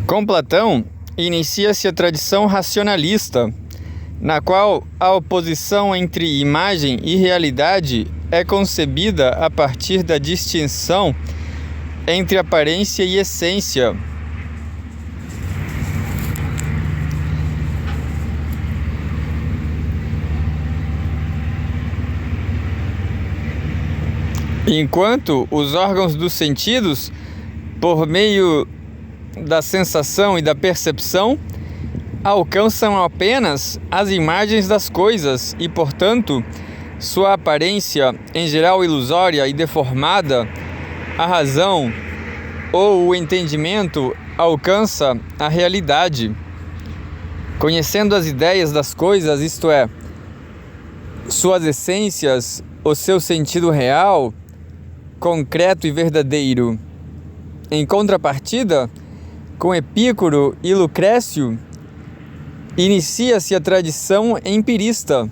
Com Platão, inicia-se a tradição racionalista, na qual a oposição entre imagem e realidade é concebida a partir da distinção entre aparência e essência. Enquanto os órgãos dos sentidos, por meio da sensação e da percepção, alcançam apenas as imagens das coisas e, portanto, sua aparência, em geral ilusória e deformada, a razão ou o entendimento alcança a realidade. Conhecendo as ideias das coisas, isto é, suas essências, o seu sentido real, concreto e verdadeiro. Em contrapartida, com Epicuro e Lucrécio, inicia-se a tradição empirista,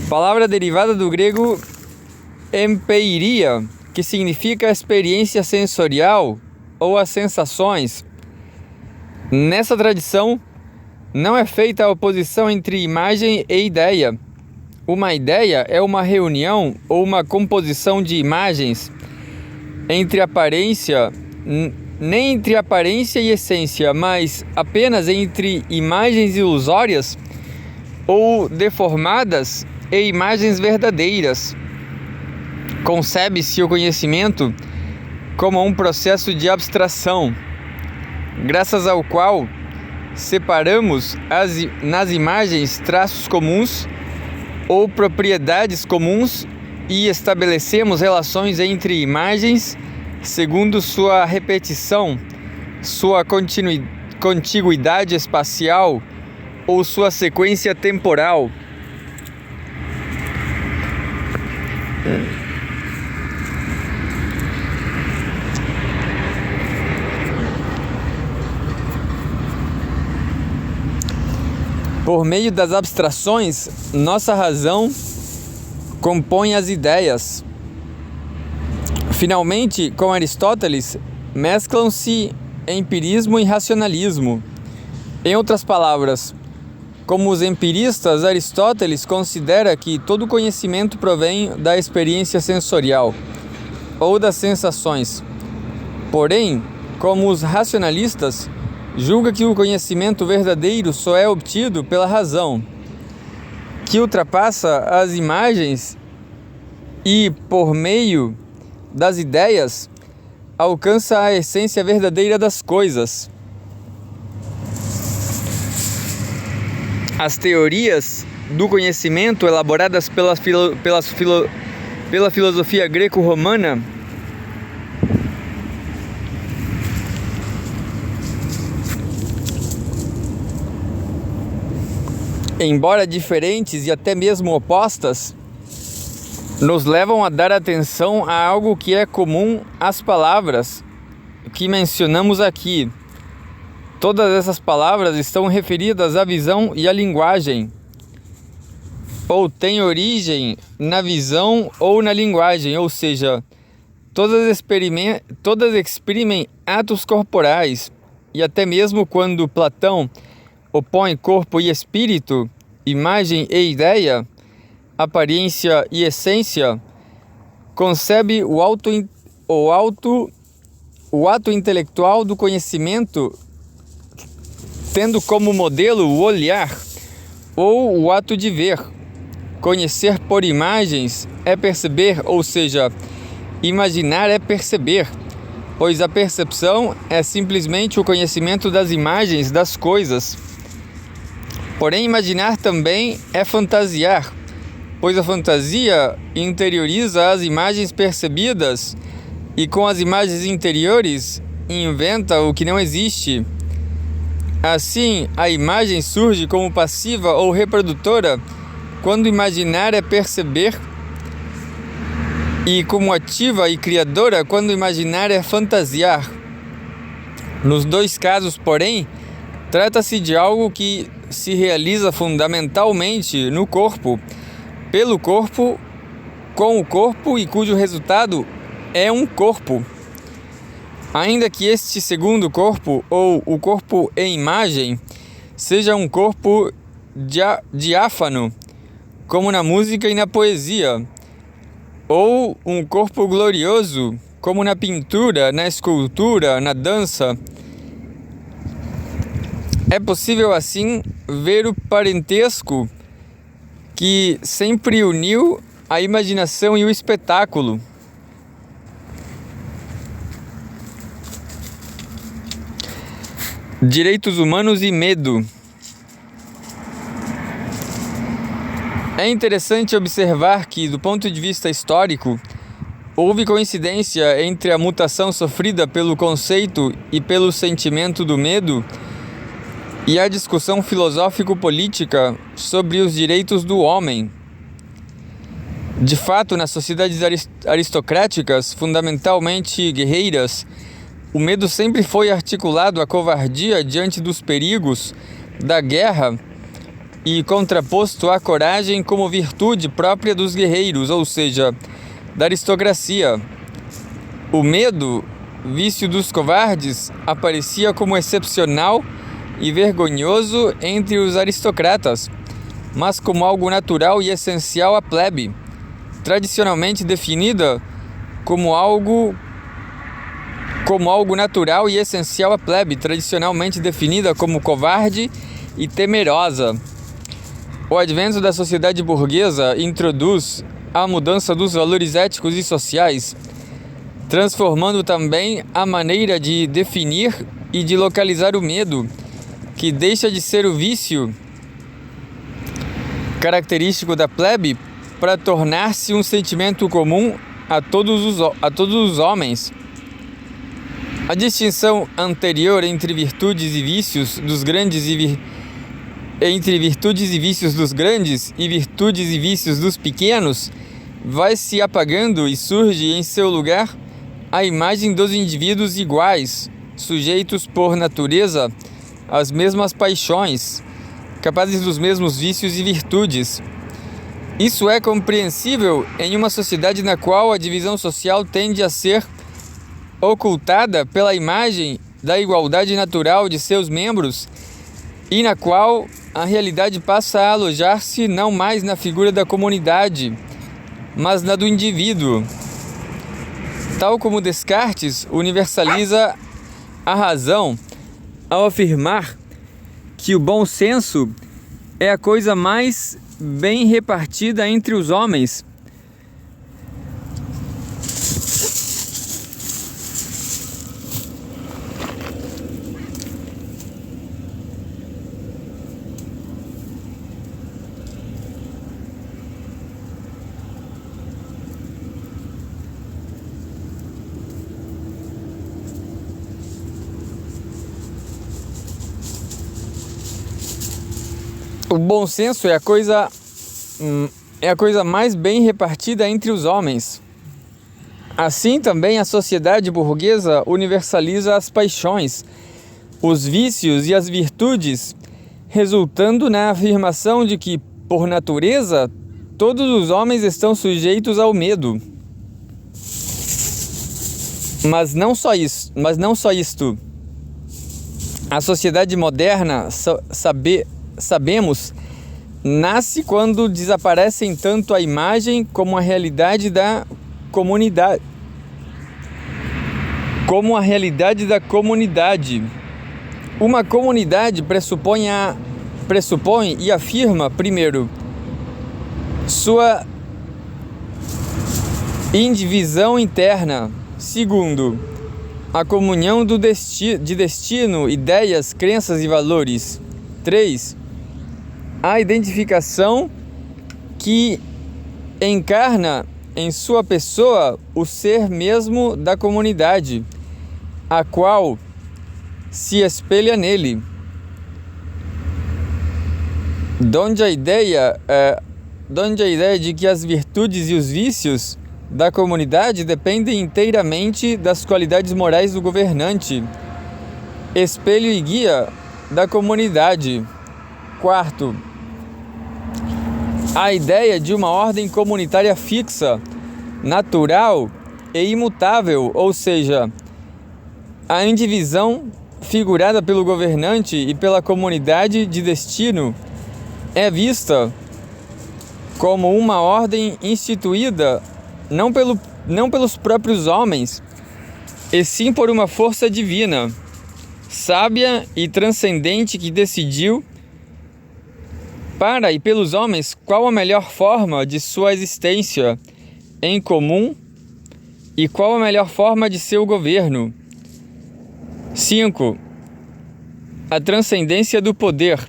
palavra derivada do grego empeiria, que significa experiência sensorial ou as sensações. Nessa tradição, não é feita a oposição entre imagem e ideia. Uma ideia é uma reunião ou uma composição de imagens entre aparência, nem entre aparência e essência, mas apenas entre imagens ilusórias ou deformadas e imagens verdadeiras. Concebe-se o conhecimento como um processo de abstração, graças ao qual separamos nas imagens traços comuns ou propriedades comuns e estabelecemos relações entre imagens segundo sua repetição, sua contiguidade espacial ou sua sequência temporal. Por meio das abstrações, nossa razão compõe as ideias. Finalmente, com Aristóteles, mesclam-se empirismo e racionalismo. Em outras palavras, como os empiristas, Aristóteles considera que todo conhecimento provém da experiência sensorial ou das sensações. Porém, como os racionalistas, julga que o conhecimento verdadeiro só é obtido pela razão, que ultrapassa as imagens e, por meio das ideias, alcança a essência verdadeira das coisas. As teorias do conhecimento elaboradas pela filosofia greco-romana embora diferentes e até mesmo opostas, nos levam a dar atenção a algo que é comum às palavras que mencionamos aqui. Todas essas palavras estão referidas à visão e à linguagem, ou têm origem na visão ou na linguagem, ou seja, todas exprimem atos corporais, e até mesmo quando Platão opõe corpo e espírito, imagem e ideia, aparência e essência, concebe o ato intelectual do conhecimento tendo como modelo o olhar ou o ato de ver. Conhecer por imagens é perceber, ou seja, imaginar é perceber, pois a percepção é simplesmente o conhecimento das imagens das coisas. Porém, imaginar também é fantasiar, pois a fantasia interioriza as imagens percebidas e com as imagens interiores inventa o que não existe. Assim, a imagem surge como passiva ou reprodutora quando imaginar é perceber, e como ativa e criadora quando imaginar é fantasiar. Nos dois casos, porém, trata-se de algo que se realiza fundamentalmente no corpo, pelo corpo, com o corpo e cujo resultado é um corpo. Ainda que este segundo corpo, ou o corpo em imagem, seja um corpo diáfano, como na música e na poesia, ou um corpo glorioso, como na pintura, na escultura, na dança, é possível assim ver o parentesco que sempre uniu a imaginação e o espetáculo. Direitos humanos e medo. É interessante observar que, do ponto de vista histórico, houve coincidência entre a mutação sofrida pelo conceito e pelo sentimento do medo e a discussão filosófico-política sobre os direitos do homem. De fato, nas sociedades aristocráticas, fundamentalmente guerreiras, o medo sempre foi articulado à covardia diante dos perigos da guerra e contraposto à coragem como virtude própria dos guerreiros, ou seja, da aristocracia. O medo, vício dos covardes, aparecia como excepcional e vergonhoso entre os aristocratas, mas como algo natural e essencial à plebe, tradicionalmente definida como algo natural e essencial à plebe, tradicionalmente definida como covarde e temerosa. O advento da sociedade burguesa introduz a mudança dos valores éticos e sociais, transformando também a maneira de definir e de localizar o medo, que deixa de ser o vício característico da plebe para tornar-se um sentimento comum a todos os homens. A distinção anterior entre virtudes e vícios dos grandes entre virtudes e vícios dos grandes e virtudes e vícios dos pequenos vai se apagando e surge em seu lugar a imagem dos indivíduos iguais, sujeitos por natureza às mesmas paixões, capazes dos mesmos vícios e virtudes. Isso é compreensível em uma sociedade na qual a divisão social tende a ser ocultada pela imagem da igualdade natural de seus membros e na qual a realidade passa a alojar-se não mais na figura da comunidade, mas na do indivíduo. Tal como Descartes universaliza a razão ao afirmar que o bom senso é a coisa mais bem repartida entre os homens. O bom senso é a coisa mais bem repartida entre os homens. Assim também a sociedade burguesa universaliza as paixões, os vícios e as virtudes, resultando na afirmação de que, por natureza, todos os homens estão sujeitos ao medo. Mas não só isto. A sociedade moderna, sabemos, nasce quando desaparecem tanto a imagem como a realidade da comunidade. Uma comunidade pressupõe e afirma, primeiro, sua indivisão interna. Segundo, a comunhão de destino, ideias, crenças e valores. 3. A identificação que encarna em sua pessoa o ser mesmo da comunidade, a qual se espelha nele. Donde a ideia de que as virtudes e os vícios da comunidade dependem inteiramente das qualidades morais do governante, espelho e guia da comunidade. 4. A ideia de uma ordem comunitária fixa, natural e imutável, ou seja, A indivisão figurada pelo governante e pela comunidade de destino é vista como uma ordem instituída não pelos próprios homens, e sim por uma força divina, sábia e transcendente, que decidiu para e pelos homens qual a melhor forma de sua existência em comum e qual a melhor forma de seu governo. 5. A transcendência do poder,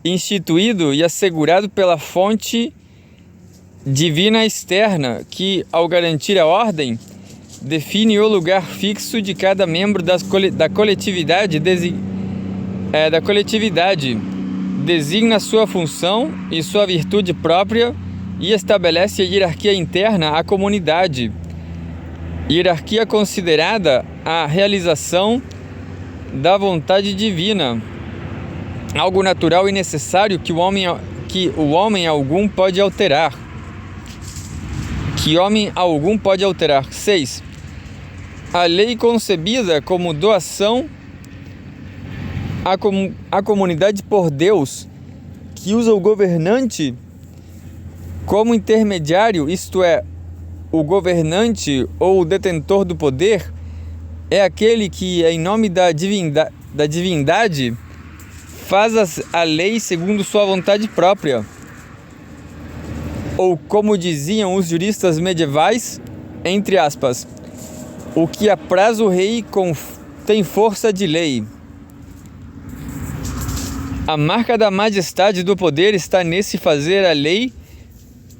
instituído e assegurado pela fonte divina externa, que, ao garantir a ordem, define o lugar fixo de cada membro da coletividade, designa sua função e sua virtude própria e estabelece a hierarquia interna à comunidade. Hierarquia considerada a realização da vontade divina, algo natural e necessário que o homem algum pode alterar. 6. A lei concebida como doação à comunidade por Deus, que usa o governante como intermediário, isto é, o governante ou o detentor do poder é aquele que, em nome da divindade, faz a lei segundo sua vontade própria. Ou, como diziam os juristas medievais, entre aspas, o que apraz o rei tem força de lei. A marca da majestade do poder está nesse fazer a lei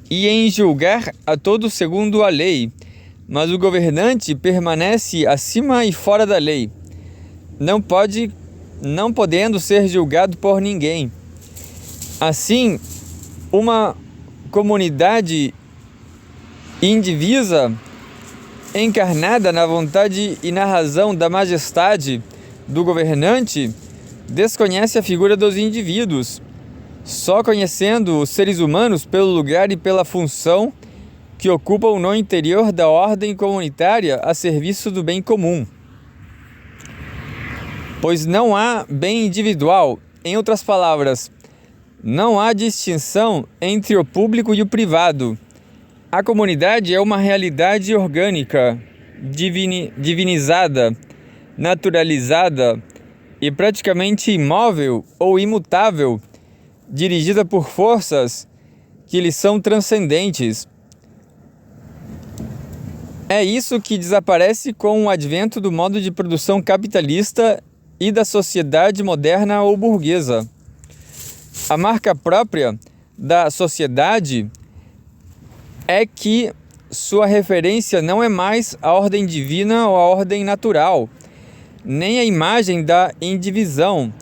e em julgar a todos segundo a lei, mas o governante permanece acima e fora da lei, não podendo ser julgado por ninguém. Assim, uma comunidade indivisa, encarnada na vontade e na razão da majestade do governante, desconhece a figura dos indivíduos, só conhecendo os seres humanos pelo lugar e pela função que ocupam no interior da ordem comunitária a serviço do bem comum. Pois não há bem individual, em outras palavras, não há distinção entre o público e o privado. A comunidade é uma realidade orgânica, divinizada, naturalizada e praticamente imóvel ou imutável, dirigida por forças que lhe são transcendentes. É isso que desaparece com o advento do modo de produção capitalista e da sociedade moderna ou burguesa. A marca própria da sociedade é que sua referência não é mais a ordem divina ou a ordem natural, nem a imagem da indivisão,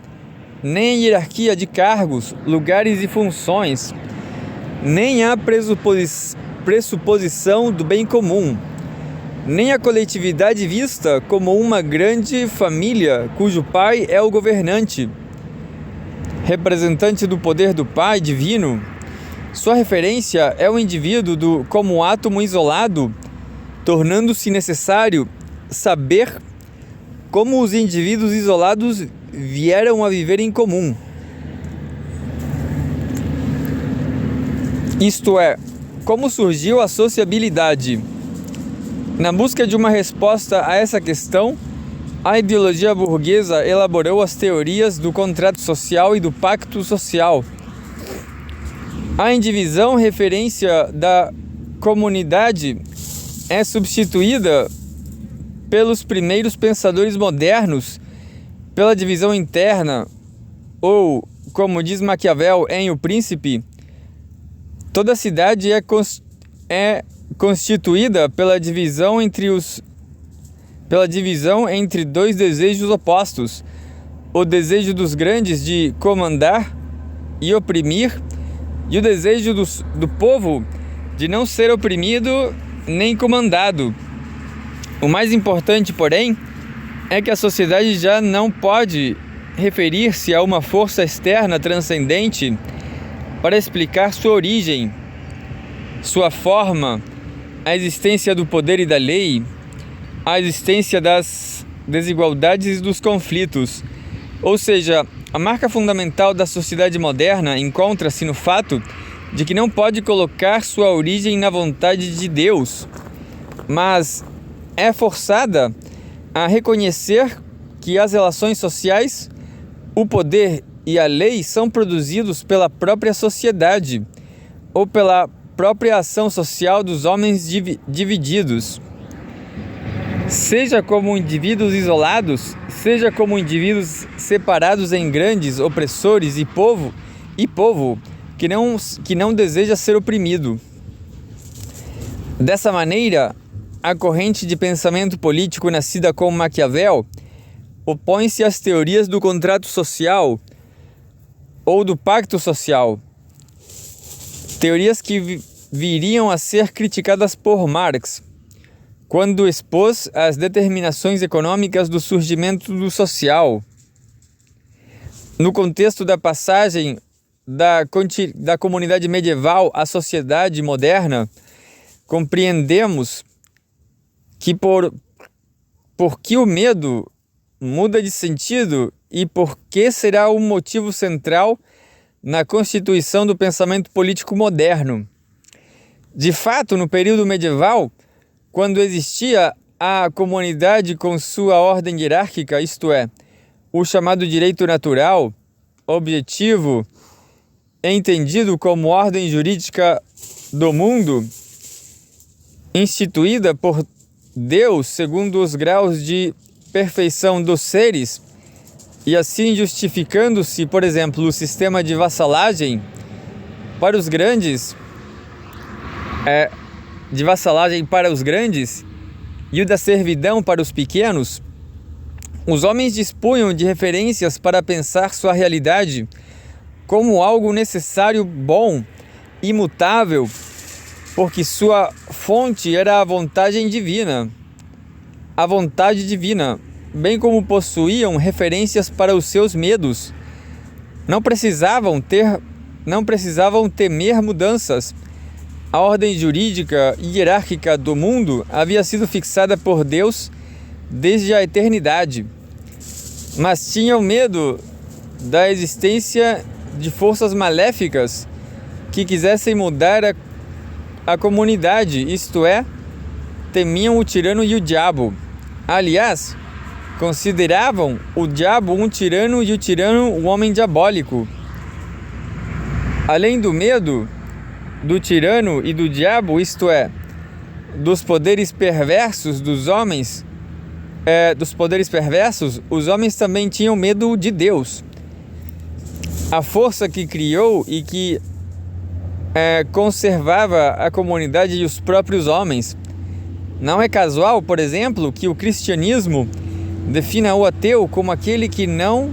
nem a hierarquia de cargos, lugares e funções, nem a pressuposição do bem comum, nem a coletividade vista como uma grande família cujo pai é o governante, representante do poder do Pai divino. Sua referência é o indivíduo como átomo isolado, tornando-se necessário saber como os indivíduos isolados vieram a viver em comum. Isto é, como surgiu a sociabilidade. Na busca de uma resposta a essa questão, a ideologia burguesa elaborou as teorias do contrato social e do pacto social. A indivisão, referência da comunidade, é substituída pelos primeiros pensadores modernos pela divisão interna, ou, como diz Maquiavel em O Príncipe, toda cidade é constituída pela divisão entre dois desejos opostos: o desejo dos grandes de comandar e oprimir, e o desejo do povo de não ser oprimido nem comandado. O mais importante, porém, é que a sociedade já não pode referir-se a uma força externa transcendente para explicar sua origem, sua forma, a existência do poder e da lei, a existência das desigualdades e dos conflitos. Ou seja, a marca fundamental da sociedade moderna encontra-se no fato de que não pode colocar sua origem na vontade de Deus, mas é forçada a reconhecer que as relações sociais, o poder e a lei são produzidos pela própria sociedade ou pela própria ação social dos homens divididos. Seja como indivíduos isolados, seja como indivíduos separados em grandes opressores e povo que não deseja ser oprimido. Dessa maneira, a corrente de pensamento político nascida com Maquiavel opõe-se às teorias do contrato social ou do pacto social, teorias que viriam a ser criticadas por Marx, quando expôs as determinações econômicas do surgimento do social. No contexto da passagem da comunidade medieval à sociedade moderna, compreendemos que por que o medo muda de sentido e por que será o motivo central na constituição do pensamento político moderno. De fato, no período medieval, quando existia a comunidade com sua ordem hierárquica, isto é, o chamado direito natural, objetivo, entendido como ordem jurídica do mundo, instituída por Deus segundo os graus de perfeição dos seres, e assim justificando-se, por exemplo, o sistema de vassalagem para os grandes, e o da servidão para os pequenos, os homens dispunham de referências para pensar sua realidade como algo necessário, bom, imutável, porque sua fonte era a vontade divina, bem como possuíam referências para os seus medos. Não precisavam temer mudanças. A ordem jurídica e hierárquica do mundo havia sido fixada por Deus desde a eternidade, mas tinham medo da existência de forças maléficas que quisessem mudar a comunidade, isto é, temiam o tirano e o diabo. Aliás, consideravam o diabo um tirano e o tirano um homem diabólico. Além do medo do tirano e do diabo, isto é, dos poderes perversos dos homens, os homens também tinham medo de Deus, a força que criou e que conservava a comunidade e os próprios homens. Não é casual, por exemplo, que o cristianismo defina o ateu como aquele que não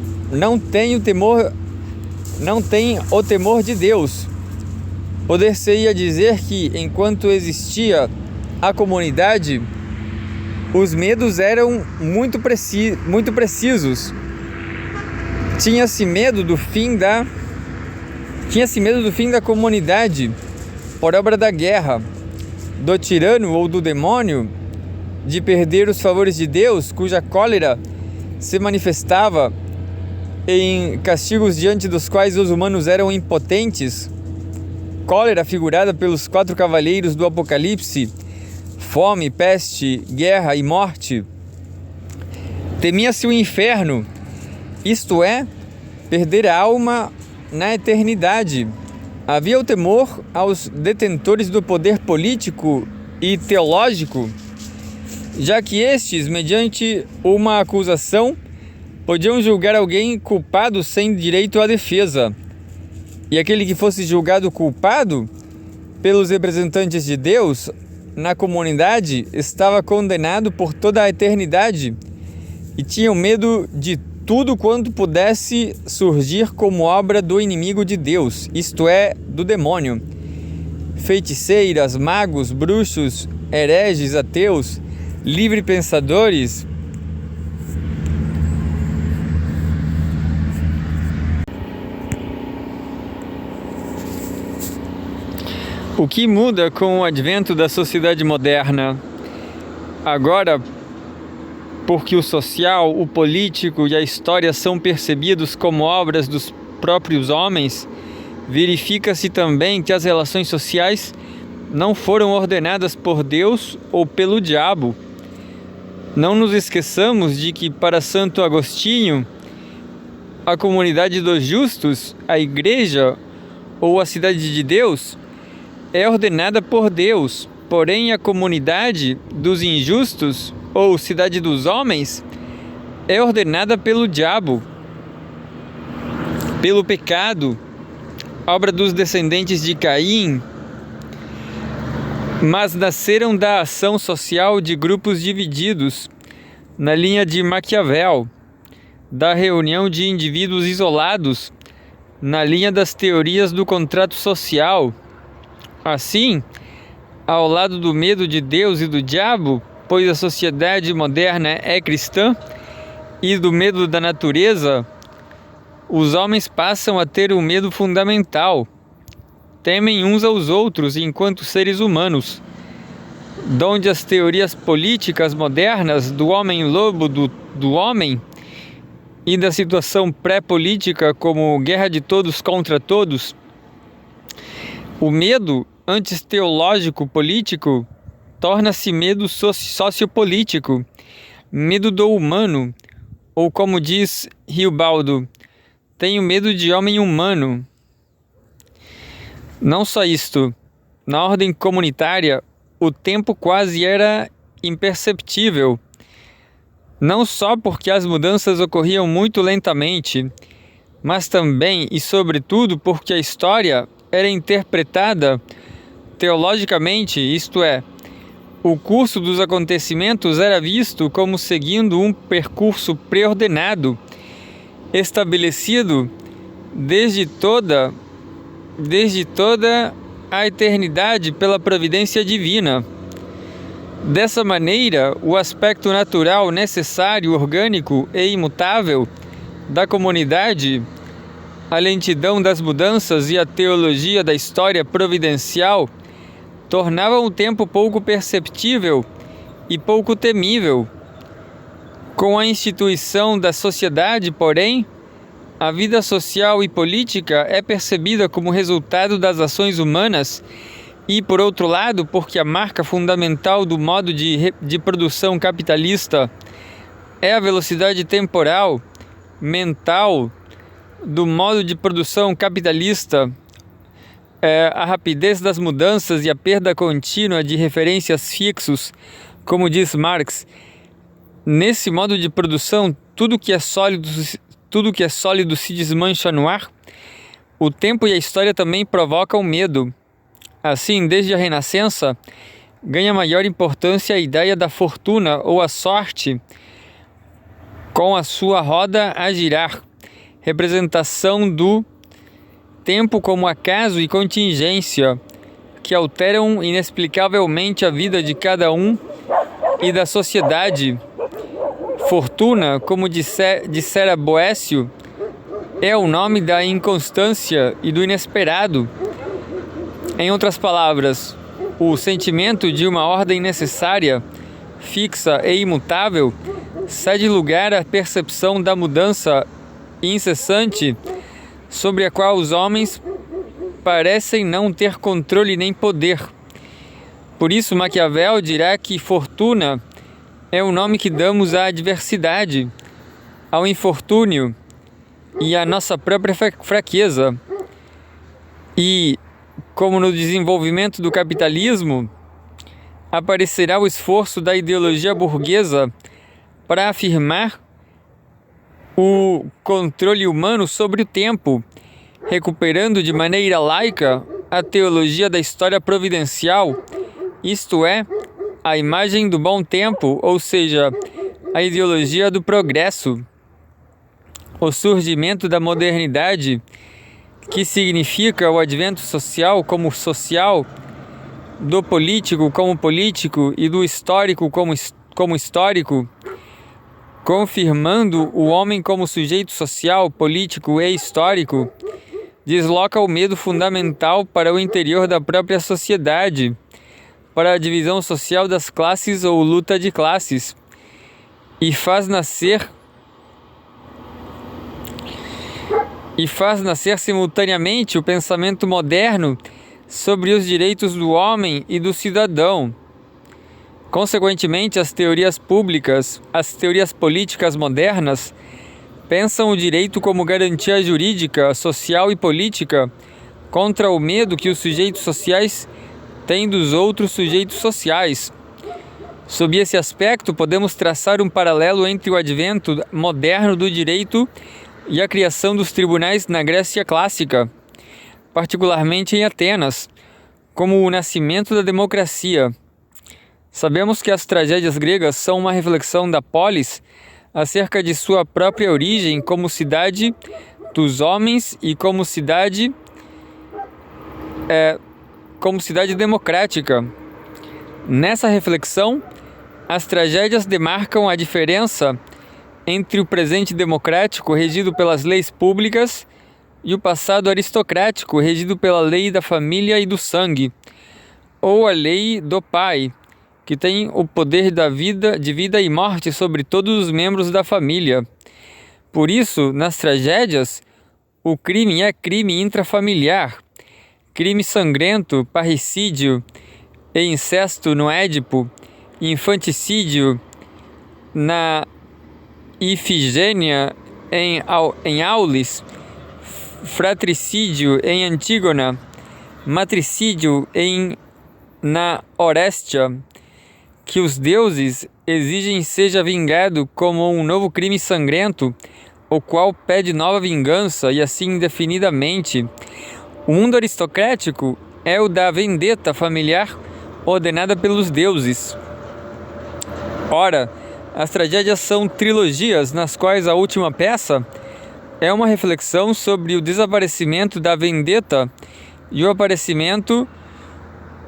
tem o temor de Deus. Poder-se-ia dizer que, enquanto existia a comunidade, os medos eram muito precisos. Tinha-se medo do fim da comunidade por obra da guerra, do tirano ou do demônio, de perder os favores de Deus, cuja cólera se manifestava em castigos diante dos quais os humanos eram impotentes. Cólera figurada pelos 4 cavaleiros do Apocalipse: fome, peste, guerra e morte. Temia-se o inferno, isto é, perder a alma na eternidade. Havia o temor aos detentores do poder político e teológico, já que estes, mediante uma acusação, podiam julgar alguém culpado sem direito à defesa. E aquele que fosse julgado culpado pelos representantes de Deus na comunidade estava condenado por toda a eternidade, e tinham medo de tudo quanto pudesse surgir como obra do inimigo de Deus, isto é, do demônio. Feiticeiras, magos, bruxos, hereges, ateus, livre-pensadores. O que muda com o advento da sociedade moderna? Agora, porque o social, o político e a história são percebidos como obras dos próprios homens, verifica-se também que as relações sociais não foram ordenadas por Deus ou pelo diabo. Não nos esqueçamos de que, para Santo Agostinho, a comunidade dos justos, a igreja ou a cidade de Deus, é ordenada por Deus, porém a comunidade dos injustos ou cidade dos homens é ordenada pelo diabo, pelo pecado, obra dos descendentes de Caim, mas nasceram da ação social de grupos divididos, na linha de Maquiavel, da reunião de indivíduos isolados, na linha das teorias do contrato social. Assim, ao lado do medo de Deus e do diabo, pois a sociedade moderna é cristã, e do medo da natureza, os homens passam a ter um medo fundamental. Temem uns aos outros enquanto seres humanos, donde as teorias políticas modernas do homem-lobo do homem e da situação pré-política como guerra de todos contra todos, o medo antes teológico político torna-se medo sociopolítico, medo do humano, ou como diz Riobaldo, tenho medo de homem humano. Não só isto, na ordem comunitária, o tempo quase era imperceptível, não só porque as mudanças ocorriam muito lentamente, mas também e sobretudo porque a história era interpretada teologicamente, isto é, o curso dos acontecimentos era visto como seguindo um percurso preordenado, estabelecido desde toda a eternidade pela providência divina. Dessa maneira, o aspecto natural, necessário, orgânico e imutável da comunidade, a lentidão das mudanças e a teologia da história providencial tornavam o tempo pouco perceptível e pouco temível. Com a instituição da sociedade, porém, a vida social e política é percebida como resultado das ações humanas e, por outro lado, porque a marca fundamental do modo de produção capitalista é a velocidade temporal, mental, do modo de produção capitalista, a rapidez das mudanças e a perda contínua de referências fixos, como diz Marx. Nesse modo de produção, tudo que é sólido se desmancha no ar. O tempo e a história também provocam medo. Assim, desde a Renascença, ganha maior importância a ideia da fortuna ou a sorte, com a sua roda a girar, representação do tempo como acaso e contingência, que alteram inexplicavelmente a vida de cada um e da sociedade. Fortuna, como dissera Boécio, é o nome da inconstância e do inesperado. Em outras palavras, o sentimento de uma ordem necessária, fixa e imutável cede lugar à percepção da mudança incessante sobre a qual os homens parecem não ter controle nem poder. Por isso, Maquiavel dirá que fortuna é o nome que damos à adversidade, ao infortúnio e à nossa própria fraqueza. E, como no desenvolvimento do capitalismo, aparecerá o esforço da ideologia burguesa para afirmar o controle humano sobre o tempo, recuperando de maneira laica a teologia da história providencial, isto é, a imagem do bom tempo, ou seja, a ideologia do progresso. O surgimento da modernidade, que significa o advento social, do político como político e do histórico como histórico, confirmando o homem como sujeito social, político e histórico, desloca o medo fundamental para o interior da própria sociedade, para a divisão social das classes ou luta de classes. e faz nascer simultaneamente o pensamento moderno sobre os direitos do homem e do cidadão. Consequentemente, as teorias políticas modernas pensam o direito como garantia jurídica, social e política contra o medo que os sujeitos sociais têm dos outros sujeitos sociais. Sob esse aspecto, podemos traçar um paralelo entre o advento moderno do direito e a criação dos tribunais na Grécia clássica, particularmente em Atenas, como o nascimento da democracia. Sabemos que as tragédias gregas são uma reflexão da polis acerca de sua própria origem como cidade dos homens e como cidade democrática. Nessa reflexão, as tragédias demarcam a diferença entre o presente democrático, regido pelas leis públicas, e o passado aristocrático, regido pela lei da família e do sangue, ou a lei do pai, que tem o poder de vida e morte sobre todos os membros da família. Por isso, nas tragédias, o crime é crime intrafamiliar, crime sangrento, parricídio e incesto no Édipo, infanticídio na Ifigênia em Aulis, fratricídio em Antígona, matricídio na Orestia, que os deuses exigem seja vingado como um novo crime sangrento, o qual pede nova vingança e assim indefinidamente. O mundo aristocrático é o da vendetta familiar ordenada pelos deuses. Ora, as tragédias são trilogias nas quais a última peça é uma reflexão sobre o desaparecimento da vendetta e o aparecimento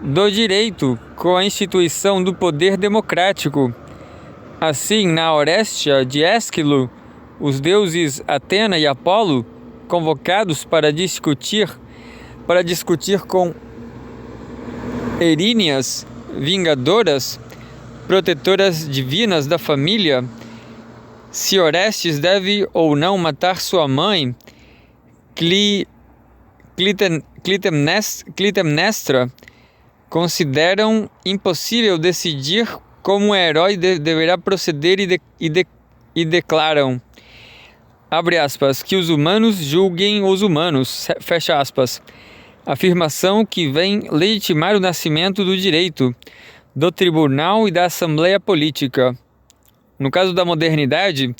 do direito com a instituição do poder democrático. Assim, na Orestia de Ésquilo, os deuses Atena e Apolo, convocados para discutir com Eríneas, vingadoras, protetoras divinas da família, se Orestes deve ou não matar sua mãe, Clitemnestra, consideram impossível decidir como o herói deverá proceder e declaram, abre aspas, que os humanos julguem os humanos, fecha aspas, afirmação que vem legitimar o nascimento do direito, do tribunal e da assembleia política. No caso da modernidade,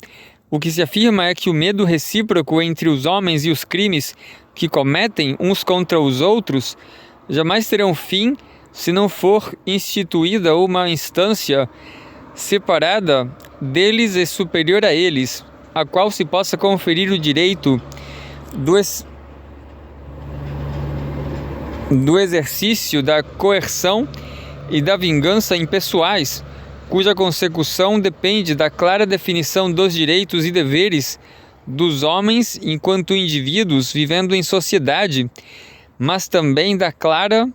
o que se afirma é que o medo recíproco entre os homens e os crimes que cometem uns contra os outros jamais terão fim se não for instituída uma instância separada deles e superior a eles, a qual se possa conferir o direito do exercício da coerção e da vingança impessoais, cuja consecução depende da clara definição dos direitos e deveres dos homens enquanto indivíduos vivendo em sociedade, mas também da clara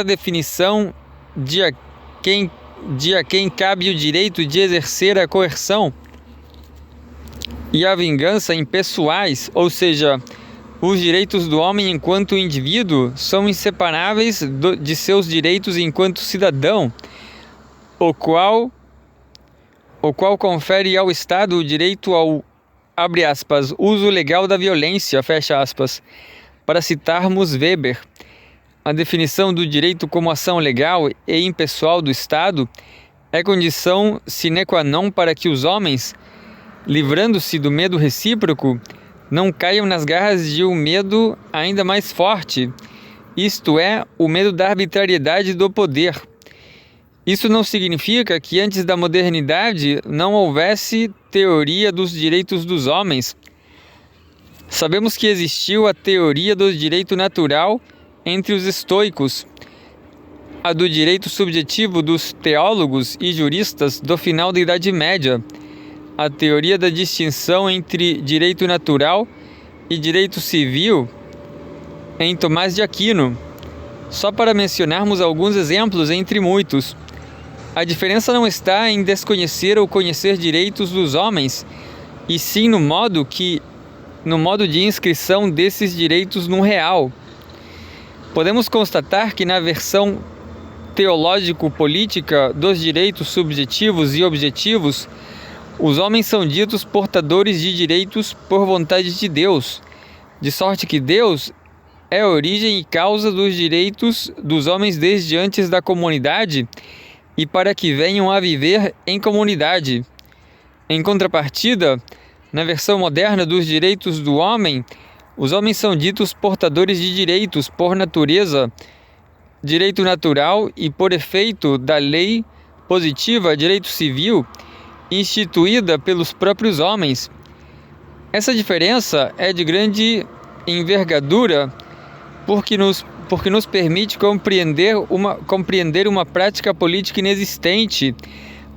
definição de a quem cabe o direito de exercer a coerção e a vingança impessoais, ou seja, os direitos do homem enquanto indivíduo são inseparáveis de seus direitos enquanto cidadão, o qual confere ao Estado o direito ao, abre aspas, uso legal da violência, fecha aspas, para citarmos Weber. A definição do direito como ação legal e impessoal do Estado é condição sine qua non para que os homens, livrando-se do medo recíproco, não caiam nas garras de um medo ainda mais forte, isto é, o medo da arbitrariedade do poder. Isso não significa que antes da modernidade não houvesse teoria dos direitos dos homens. Sabemos que existiu a teoria do direito natural entre os estoicos, a do direito subjetivo dos teólogos e juristas do final da Idade Média, a teoria da distinção entre direito natural e direito civil em Tomás de Aquino, só para mencionarmos alguns exemplos entre muitos. A diferença não está em desconhecer ou conhecer direitos dos homens, e sim no modo de inscrição desses direitos no real. Podemos constatar que na versão teológico-política dos direitos subjetivos e objetivos, os homens são ditos portadores de direitos por vontade de Deus, de sorte que Deus é a origem e causa dos direitos dos homens desde antes da comunidade e para que venham a viver em comunidade. Em contrapartida, na versão moderna dos direitos do homem, os homens são ditos portadores de direitos por natureza, direito natural e por efeito da lei positiva, direito civil, instituída pelos próprios homens. Essa diferença é de grande envergadura porque nos permite compreender uma prática política inexistente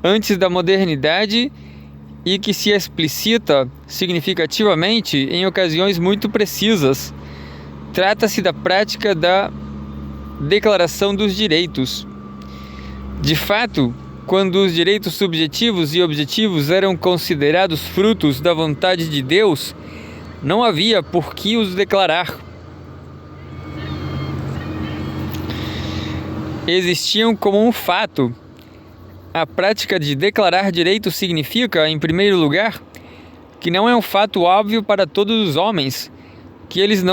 antes da modernidade e que se explicita significativamente em ocasiões muito precisas. Trata-se da prática da Declaração dos Direitos. De fato, quando os direitos subjetivos e objetivos eram considerados frutos da vontade de Deus, não havia por que os declarar. Existiam como um fato. A prática de declarar direitos significa, em primeiro lugar, que não é um fato óbvio para todos os homens, que eles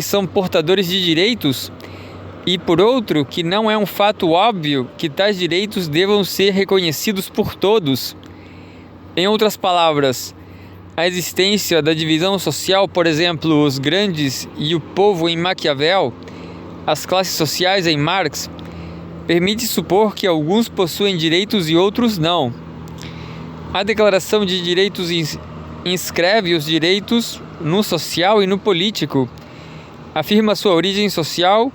são portadores de direitos, e por outro, que não é um fato óbvio que tais direitos devam ser reconhecidos por todos. Em outras palavras, a existência da divisão social, por exemplo, os grandes e o povo em Maquiavel, as classes sociais em Marx, permite supor que alguns possuem direitos e outros não. A Declaração de Direitos inscreve os direitos no social e no político, afirma sua origem social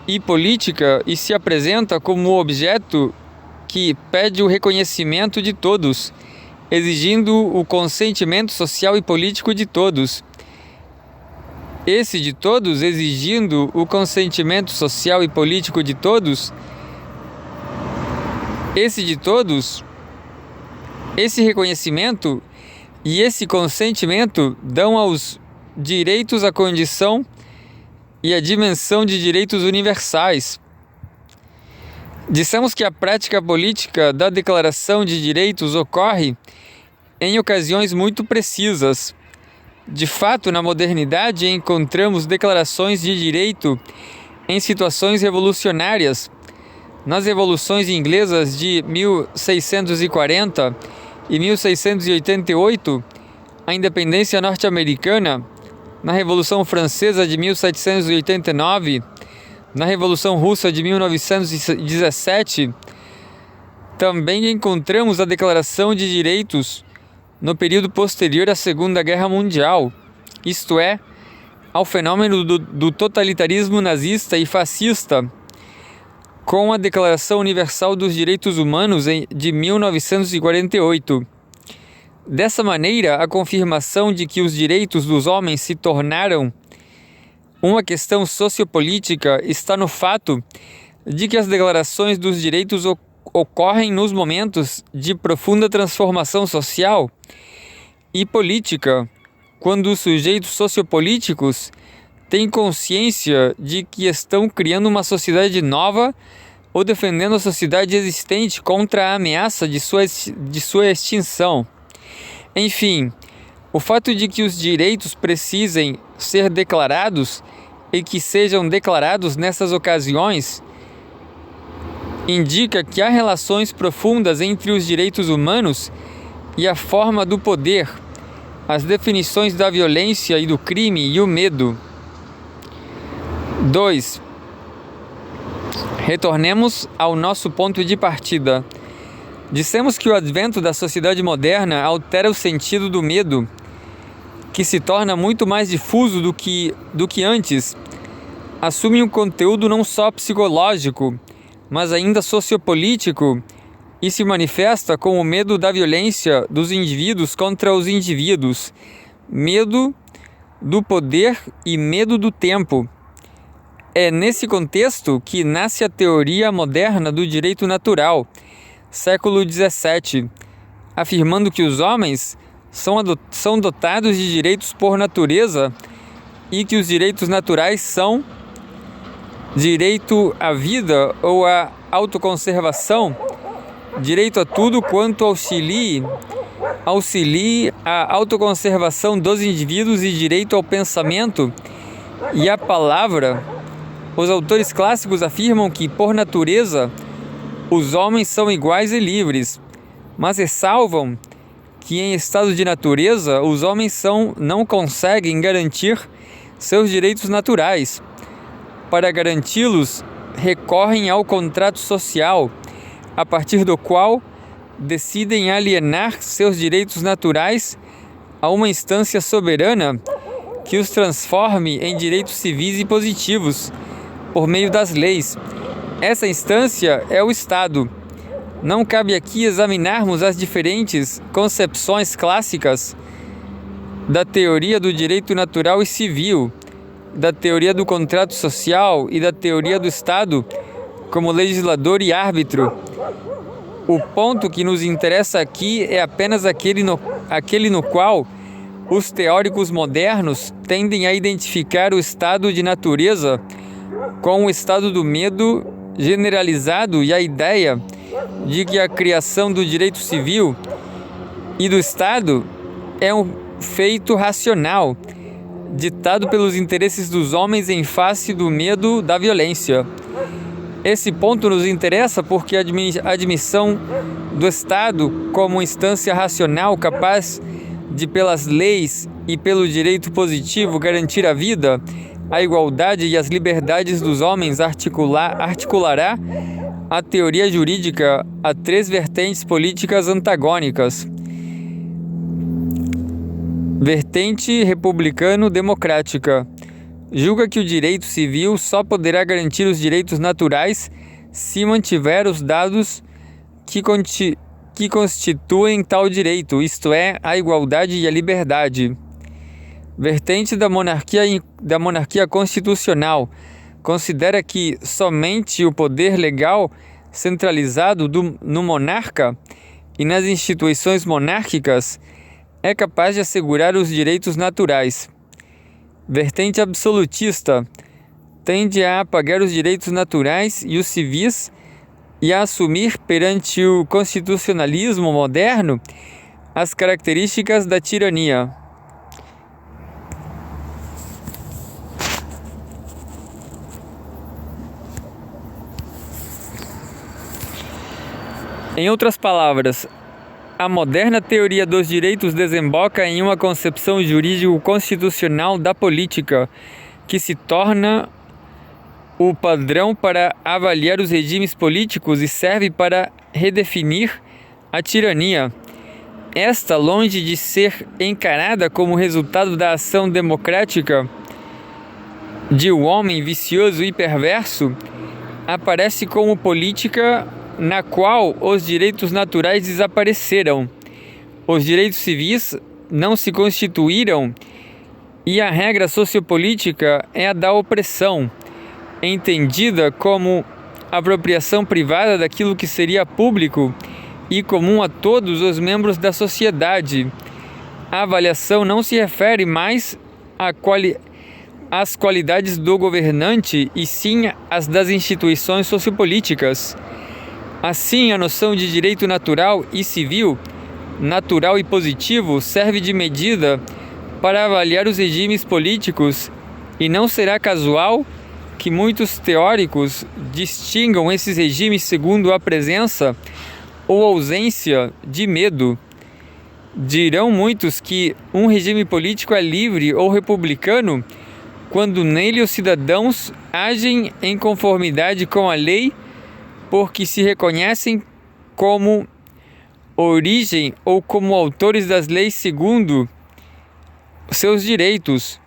e política e se apresenta como um objeto que pede o reconhecimento de todos, exigindo o consentimento social e político de todos. Esse de todos, exigindo o consentimento social e político de todos, esse reconhecimento e esse consentimento dão aos direitos a condição e a dimensão de direitos universais. Dissemos que a prática política da Declaração de Direitos ocorre em ocasiões muito precisas. De fato, na modernidade encontramos declarações de direito em situações revolucionárias. Nas revoluções inglesas de 1640 e 1688, a independência norte-americana, na Revolução Francesa de 1789, na Revolução Russa de 1917, também encontramos a Declaração de Direitos no período posterior à Segunda Guerra Mundial, isto é, ao fenômeno do totalitarismo nazista e fascista, com a Declaração Universal dos Direitos Humanos de 1948. Dessa maneira, a confirmação de que os direitos dos homens se tornaram uma questão sociopolítica está no fato de que as declarações dos direitos ocorrem nos momentos de profunda transformação social e política, quando os sujeitos sociopolíticos têm consciência de que estão criando uma sociedade nova ou defendendo a sociedade existente contra a ameaça de sua extinção. Enfim, o fato de que os direitos precisem ser declarados e que sejam declarados nessas ocasiões indica que há relações profundas entre os direitos humanos e a forma do poder, as definições da violência e do crime e o medo. 2. Retornemos ao nosso ponto de partida. Dissemos que o advento da sociedade moderna altera o sentido do medo, que se torna muito mais difuso do que antes. Assume um conteúdo não só psicológico, mas ainda sociopolítico, e se manifesta com o medo da violência dos indivíduos contra os indivíduos, medo do poder e medo do tempo. É nesse contexto que nasce a teoria moderna do direito natural, século XVII, afirmando que os homens são dotados de direitos por natureza e que os direitos naturais são direito à vida ou à autoconservação, direito a tudo quanto auxilie a autoconservação dos indivíduos e direito ao pensamento e à palavra. Os autores clássicos afirmam que, por natureza, os homens são iguais e livres, mas ressalvam que, em estado de natureza, os homens não conseguem garantir seus direitos naturais. Para garanti-los, recorrem ao contrato social, a partir do qual decidem alienar seus direitos naturais a uma instância soberana que os transforme em direitos civis e positivos, por meio das leis. Essa instância é o Estado. Não cabe aqui examinarmos as diferentes concepções clássicas da teoria do direito natural e civil, da teoria do contrato social e da teoria do Estado como legislador e árbitro. O ponto que nos interessa aqui é apenas aquele no qual os teóricos modernos tendem a identificar o estado de natureza com o estado do medo generalizado e a ideia de que a criação do direito civil e do Estado é um feito racional, ditado pelos interesses dos homens em face do medo da violência. Esse ponto nos interessa porque a admissão do Estado como instância racional capaz de, pelas leis e pelo direito positivo, garantir a vida, a igualdade e as liberdades dos homens articulará a teoria jurídica a três vertentes políticas antagônicas. Vertente republicano-democrática. Julga que o direito civil só poderá garantir os direitos naturais se mantiver os dados que constituem tal direito, isto é, a igualdade e a liberdade. Vertente da monarquia constitucional. Considera que somente o poder legal centralizado no monarca e nas instituições monárquicas é capaz de assegurar os direitos naturais. Vertente absolutista. Tende a apagar os direitos naturais e os civis e a assumir perante o constitucionalismo moderno as características da tirania. Em outras palavras, a moderna teoria dos direitos desemboca em uma concepção jurídico-constitucional da política, que se torna o padrão para avaliar os regimes políticos e serve para redefinir a tirania. Esta, longe de ser encarada como resultado da ação democrática de um homem vicioso e perverso, aparece como política na qual os direitos naturais desapareceram, os direitos civis não se constituíram e a regra sociopolítica é a da opressão, entendida como apropriação privada daquilo que seria público e comum a todos os membros da sociedade. A avaliação não se refere mais às qualidades do governante e sim às das instituições sociopolíticas. Assim, a noção de direito natural e civil, natural e positivo, serve de medida para avaliar os regimes políticos e não será casual que muitos teóricos distingam esses regimes segundo a presença ou ausência de medo. Dirão muitos que um regime político é livre ou republicano quando nele os cidadãos agem em conformidade com a lei porque se reconhecem como origem ou como autores das leis segundo seus direitos,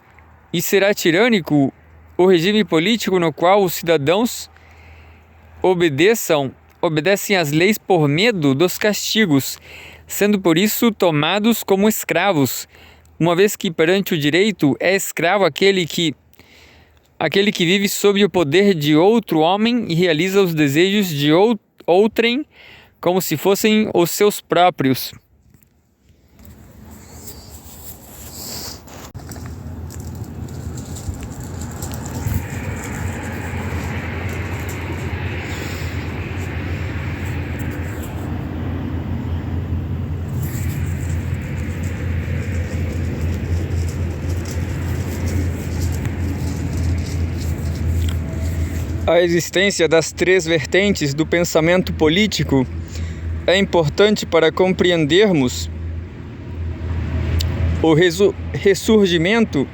e será tirânico o regime político no qual os cidadãos obedecem às leis por medo dos castigos, sendo por isso tomados como escravos, uma vez que perante o direito é escravo aquele que aquele que vive sob o poder de outro homem e realiza os desejos de outrem como se fossem os seus próprios. A existência das três vertentes do pensamento político é importante para compreendermos o ressurgimento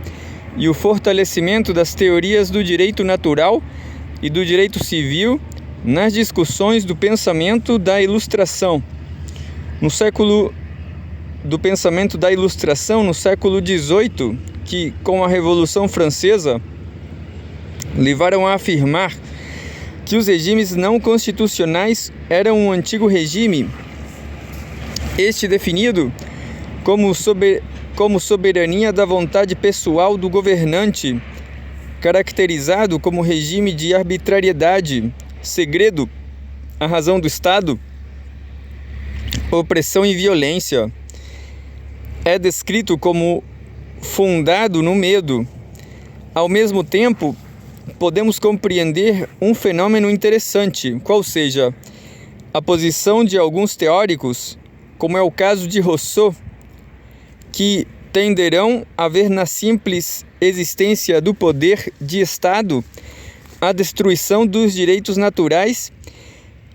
e o fortalecimento das teorias do direito natural e do direito civil nas discussões do pensamento da Ilustração. No século XVIII, que com a Revolução Francesa levaram a afirmar que os regimes não constitucionais eram um antigo regime, este definido como soberania da vontade pessoal do governante, caracterizado como regime de arbitrariedade, segredo, a razão do Estado, opressão e violência. É descrito como fundado no medo. Ao mesmo tempo, podemos compreender um fenômeno interessante, qual seja a posição de alguns teóricos, como é o caso de Rousseau, que tenderão a ver na simples existência do poder de Estado a destruição dos direitos naturais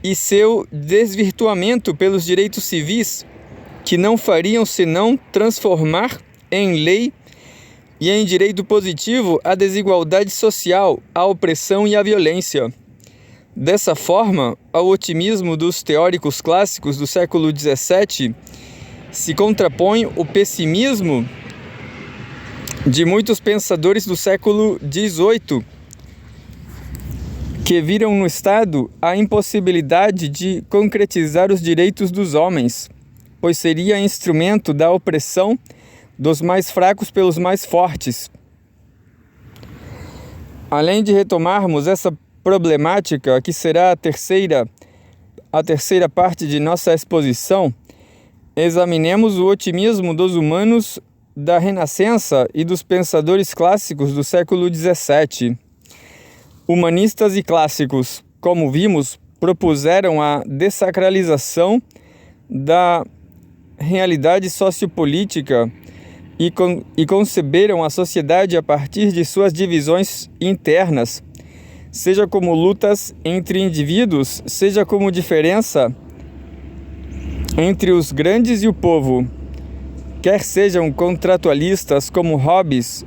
e seu desvirtuamento pelos direitos civis, que não fariam senão transformar em lei e em direito positivo a desigualdade social, a opressão e a violência. Dessa forma, ao otimismo dos teóricos clássicos do século XVII se contrapõe o pessimismo de muitos pensadores do século XVIII, que viram no Estado a impossibilidade de concretizar os direitos dos homens, pois seria instrumento da opressão dos mais fracos pelos mais fortes. Além de retomarmos essa problemática, que será a terceira parte de nossa exposição, examinemos o otimismo dos humanos da Renascença e dos pensadores clássicos do século XVII. Humanistas e clássicos, como vimos, propuseram a dessacralização da realidade sociopolítica e conceberam a sociedade a partir de suas divisões internas, seja como lutas entre indivíduos, seja como diferença entre os grandes e o povo, quer sejam contratualistas como Hobbes,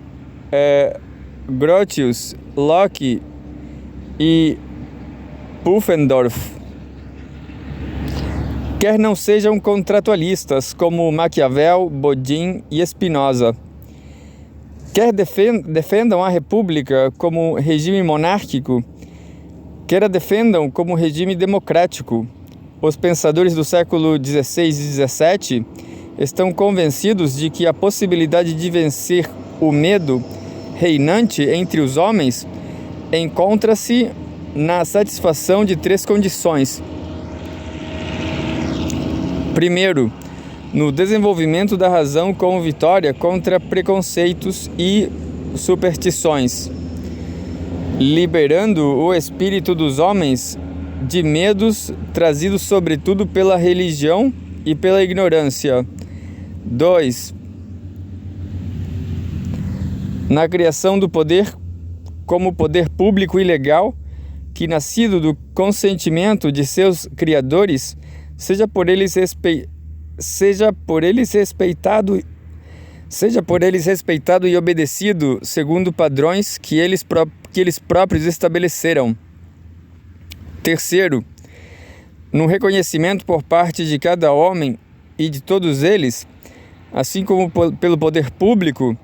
Grotius, Locke e Pufendorf, quer não sejam contratualistas como Maquiavel, Bodin e Spinoza, quer defendam a república como regime monárquico, quer a defendam como regime democrático. Os pensadores do século XVI e XVII estão convencidos de que a possibilidade de vencer o medo reinante entre os homens encontra-se na satisfação de três condições. Primeiro, no desenvolvimento da razão com vitória contra preconceitos e superstições, liberando o espírito dos homens de medos trazidos sobretudo pela religião e pela ignorância. 2. Na criação do poder como poder público e legal, que nascido do consentimento de seus criadores, seja por eles respeitado e obedecido segundo padrões que eles próprios estabeleceram. Terceiro, no reconhecimento por parte de cada homem e de todos eles, assim como pelo poder público,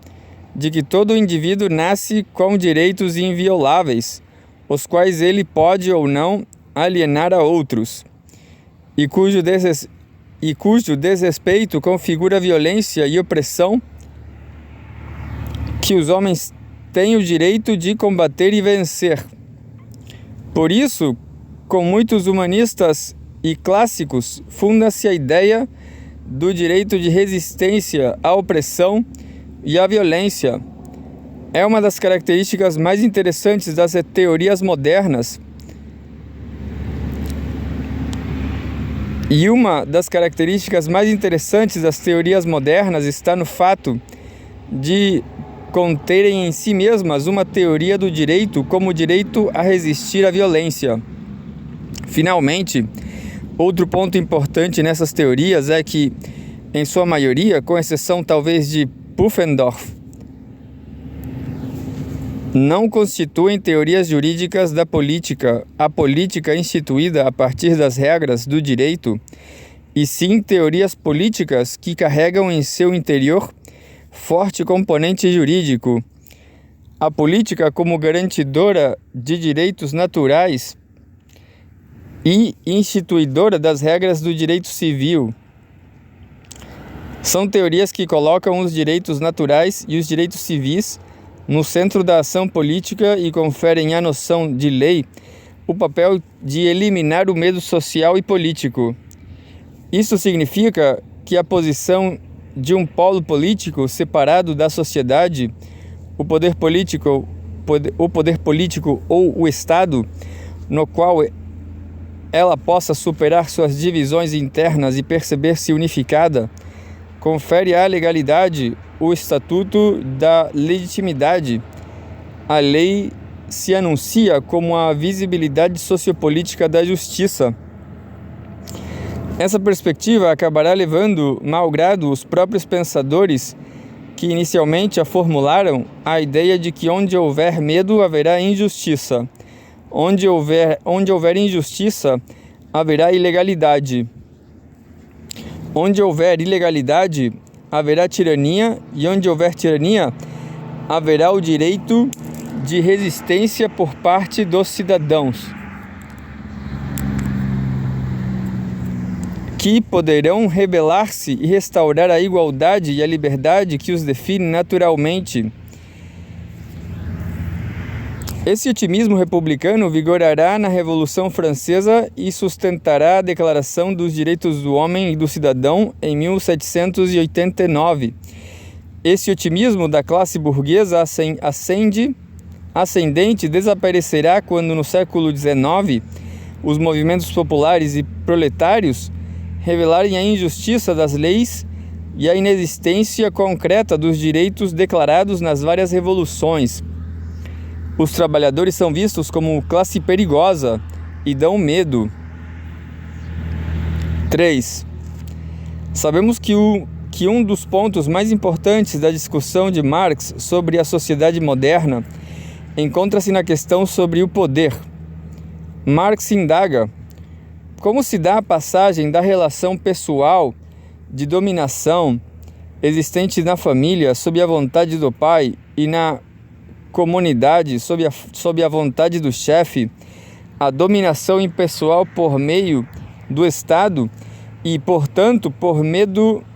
de que todo indivíduo nasce com direitos invioláveis, os quais ele pode ou não alienar a outros, e cujo desrespeito configura violência e opressão que os homens tem o direito de combater e vencer. Por isso, com muitos humanistas e clássicos, funda-se a ideia do direito de resistência à opressão e à violência. É uma das características mais interessantes das teorias modernas. E uma das características mais interessantes das teorias modernas está no fato de conterem em si mesmas uma teoria do direito como o direito a resistir à violência. Finalmente, outro ponto importante nessas teorias é que, em sua maioria, com exceção talvez de Pufendorf, não constituem teorias jurídicas da política, a política instituída a partir das regras do direito, e sim teorias políticas que carregam em seu interior forte componente jurídico. A política como garantidora de direitos naturais e instituidora das regras do direito civil. São teorias que colocam os direitos naturais e os direitos civis no centro da ação política e conferem à noção de lei o papel de eliminar o medo social e político. Isso significa que a posição de um polo político separado da sociedade, o poder político ou o Estado, no qual ela possa superar suas divisões internas e perceber-se unificada, confere à legalidade o estatuto da legitimidade. A lei se anuncia como a visibilidade sociopolítica da justiça. Essa perspectiva acabará levando, malgrado os próprios pensadores que inicialmente a formularam, à ideia de que onde houver medo haverá injustiça. Onde houver injustiça, haverá ilegalidade. Onde houver ilegalidade, haverá tirania, e onde houver tirania, haverá o direito de resistência por parte dos cidadãos, que poderão rebelar-se e restaurar a igualdade e a liberdade que os define naturalmente. Esse otimismo republicano vigorará na Revolução Francesa e sustentará a Declaração dos Direitos do Homem e do Cidadão em 1789. Esse otimismo da classe burguesa ascendente desaparecerá quando, no século XIX, os movimentos populares e proletários revelarem a injustiça das leis e a inexistência concreta dos direitos declarados nas várias revoluções. Os trabalhadores são vistos como classe perigosa e dão medo. 3. Sabemos que um dos pontos mais importantes da discussão de Marx sobre a sociedade moderna encontra-se na questão sobre o poder. Marx indaga como se dá a passagem da relação pessoal de dominação existente na família sob a vontade do pai e na comunidade sob a vontade do chefe, a dominação impessoal por meio do Estado e, portanto, por meio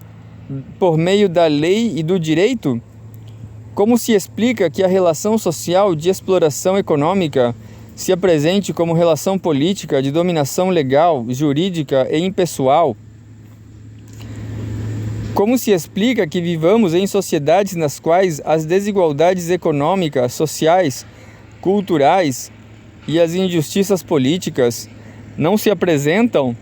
da lei e do direito? Como se explica que a relação social de exploração econômica se apresente como relação política de dominação legal, jurídica e impessoal? Como se explica que vivamos em sociedades nas quais as desigualdades econômicas, sociais, culturais e as injustiças políticas não se apresentam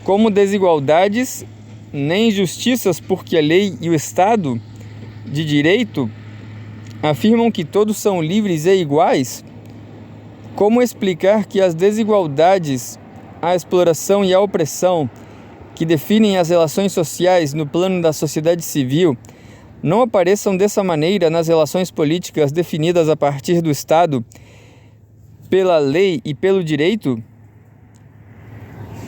como desigualdades nem injustiças, porque a lei e o Estado de Direito afirmam que todos são livres e iguais? Como explicar que as desigualdades, a exploração e a opressão que definem as relações sociais no plano da sociedade civil não apareçam dessa maneira nas relações políticas definidas a partir do Estado, pela lei e pelo direito?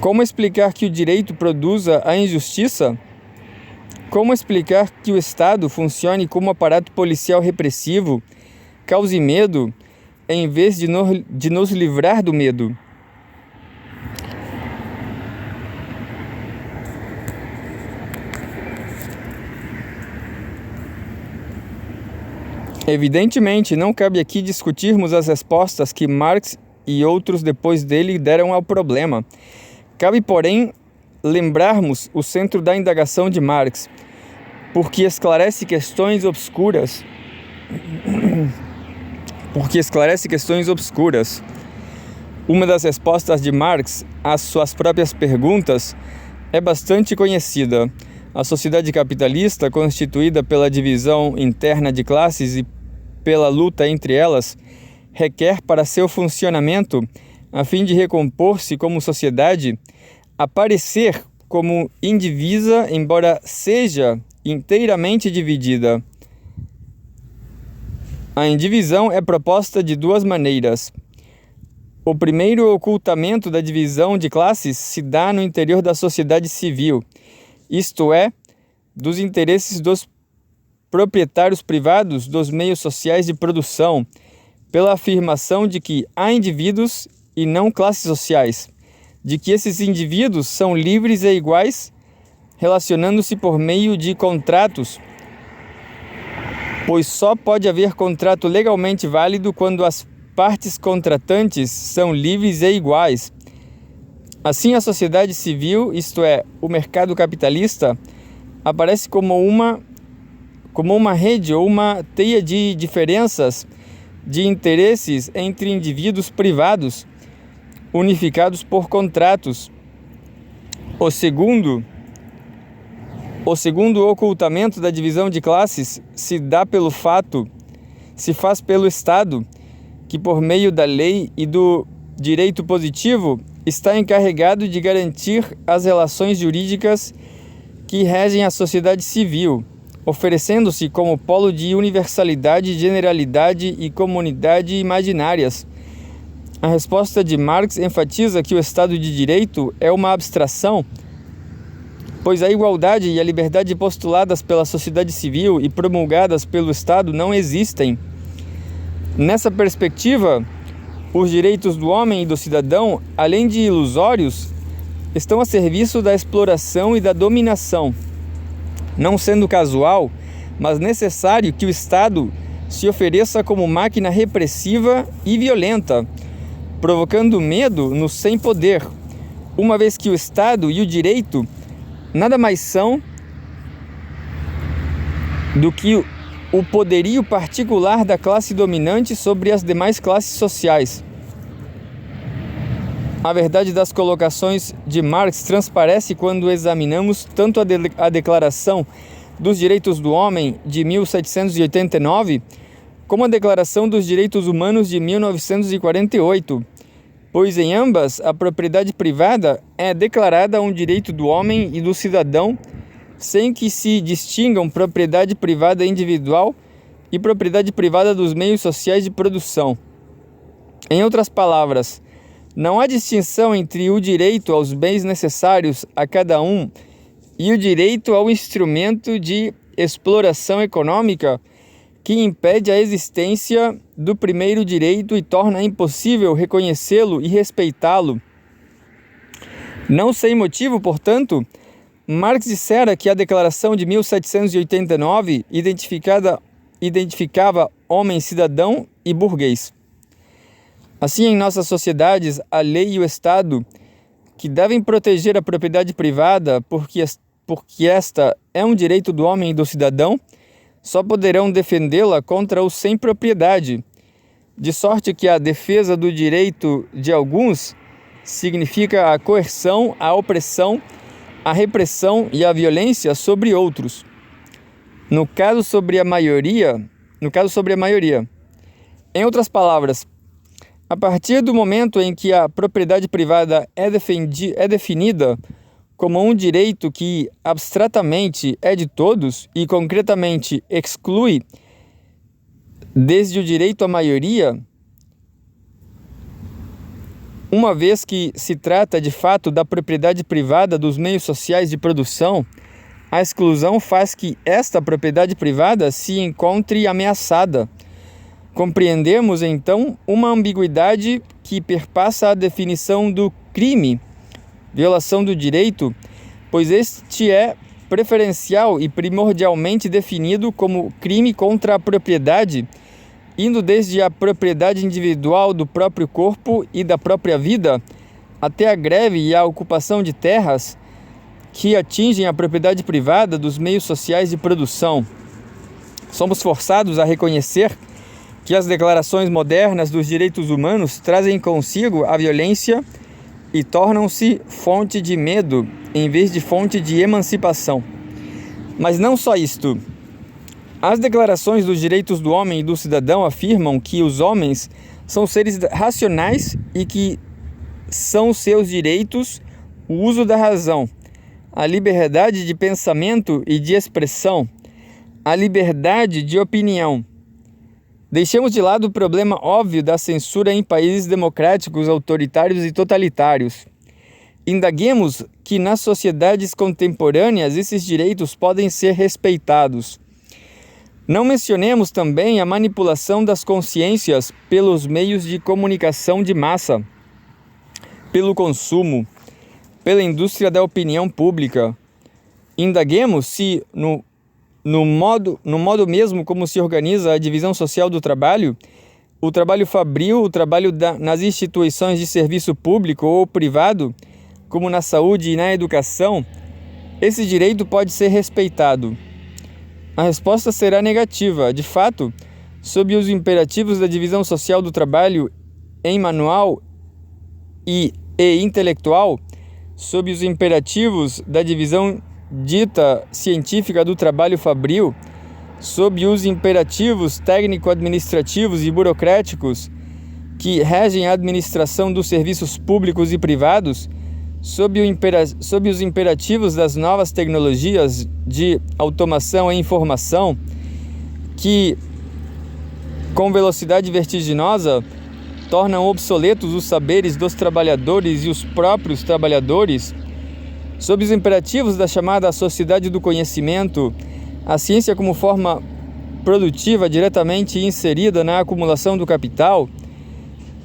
Como explicar que o direito produza a injustiça? Como explicar que o Estado funcione como aparato policial repressivo, cause medo, em vez de nos livrar do medo? Evidentemente, não cabe aqui discutirmos as respostas que Marx e outros depois dele deram ao problema. Cabe, porém, lembrarmos o centro da indagação de Marx, porque esclarece questões obscuras. Uma das respostas de Marx às suas próprias perguntas é bastante conhecida. A sociedade capitalista, constituída pela divisão interna de classes e pela luta entre elas, requer para seu funcionamento, a fim de recompor-se como sociedade, aparecer como indivisa, embora seja inteiramente dividida. A indivisão é proposta de duas maneiras. O primeiro ocultamento da divisão de classes se dá no interior da sociedade civil, isto é, dos interesses dos proprietários privados dos meios sociais de produção, pela afirmação de que há indivíduos e não classes sociais, de que esses indivíduos são livres e iguais, relacionando-se por meio de contratos, pois só pode haver contrato legalmente válido quando as partes contratantes são livres e iguais. Assim, a sociedade civil, isto é, o mercado capitalista, aparece como uma rede ou uma teia de diferenças de interesses entre indivíduos privados, unificados por contratos. O segundo ocultamento da divisão de classes se faz pelo Estado, que por meio da lei e do direito positivo está encarregado de garantir as relações jurídicas que regem a sociedade civil, oferecendo-se como polo de universalidade, generalidade e comunidade imaginárias. A resposta de Marx enfatiza que o Estado de Direito é uma abstração, pois a igualdade e a liberdade postuladas pela sociedade civil e promulgadas pelo Estado não existem. Nessa perspectiva, os direitos do homem e do cidadão, além de ilusórios, estão a serviço da exploração e da dominação, não sendo casual, mas necessário que o Estado se ofereça como máquina repressiva e violenta, provocando medo no sem poder, uma vez que o Estado e o direito nada mais são do que o poderio particular da classe dominante sobre as demais classes sociais. A verdade das colocações de Marx transparece quando examinamos tanto a Declaração dos Direitos do Homem de 1789, como a Declaração dos Direitos Humanos de 1948, pois em ambas a propriedade privada é declarada um direito do homem e do cidadão, sem que se distingam propriedade privada individual e propriedade privada dos meios sociais de produção. Em outras palavras, não há distinção entre o direito aos bens necessários a cada um e o direito ao instrumento de exploração econômica que impede a existência do primeiro direito e torna impossível reconhecê-lo e respeitá-lo. Não sem motivo, portanto, Marx dissera que a Declaração de 1789 identificava homem, cidadão e burguês. Assim, em nossas sociedades, a lei e o Estado, que devem proteger a propriedade privada porque esta é um direito do homem e do cidadão, só poderão defendê-la contra os sem propriedade, de sorte que a defesa do direito de alguns significa a coerção, a opressão, a repressão e a violência sobre outros. No caso sobre a maioria. Em outras palavras, a partir do momento em que a propriedade privada é definida como um direito que abstratamente é de todos e concretamente exclui desde o direito à maioria, uma vez que se trata de fato da propriedade privada dos meios sociais de produção, a exclusão faz que esta propriedade privada se encontre ameaçada. Compreendemos, então, uma ambiguidade que perpassa a definição do crime, violação do direito, pois este é preferencial e primordialmente definido como crime contra a propriedade indo desde a propriedade individual do próprio corpo e da própria vida, até a greve e a ocupação de terras que atingem a propriedade privada dos meios sociais de produção. Somos forçados a reconhecer que as declarações modernas dos direitos humanos trazem consigo a violência e tornam-se fonte de medo em vez de fonte de emancipação. Mas não só isto. As declarações dos direitos do homem e do cidadão afirmam que os homens são seres racionais e que são seus direitos o uso da razão, a liberdade de pensamento e de expressão, a liberdade de opinião. Deixemos de lado o problema óbvio da censura em países democráticos, autoritários e totalitários. Indaguemos que nas sociedades contemporâneas esses direitos podem ser respeitados. Não mencionemos também a manipulação das consciências pelos meios de comunicação de massa, pelo consumo, pela indústria da opinião pública. Indaguemos se, no modo mesmo como se organiza a divisão social do trabalho, o trabalho fabril, o trabalho nas instituições de serviço público ou privado, como na saúde e na educação, esse direito pode ser respeitado. A resposta será negativa. De fato, sob os imperativos da divisão social do trabalho em manual e intelectual, sob os imperativos da divisão dita científica do trabalho fabril, sob os imperativos técnico-administrativos e burocráticos que regem a administração dos serviços públicos e privados, sob os imperativos das novas tecnologias de automação e informação, que, com velocidade vertiginosa, tornam obsoletos os saberes dos trabalhadores e os próprios trabalhadores, sob os imperativos da chamada sociedade do conhecimento, a ciência como forma produtiva diretamente inserida na acumulação do capital,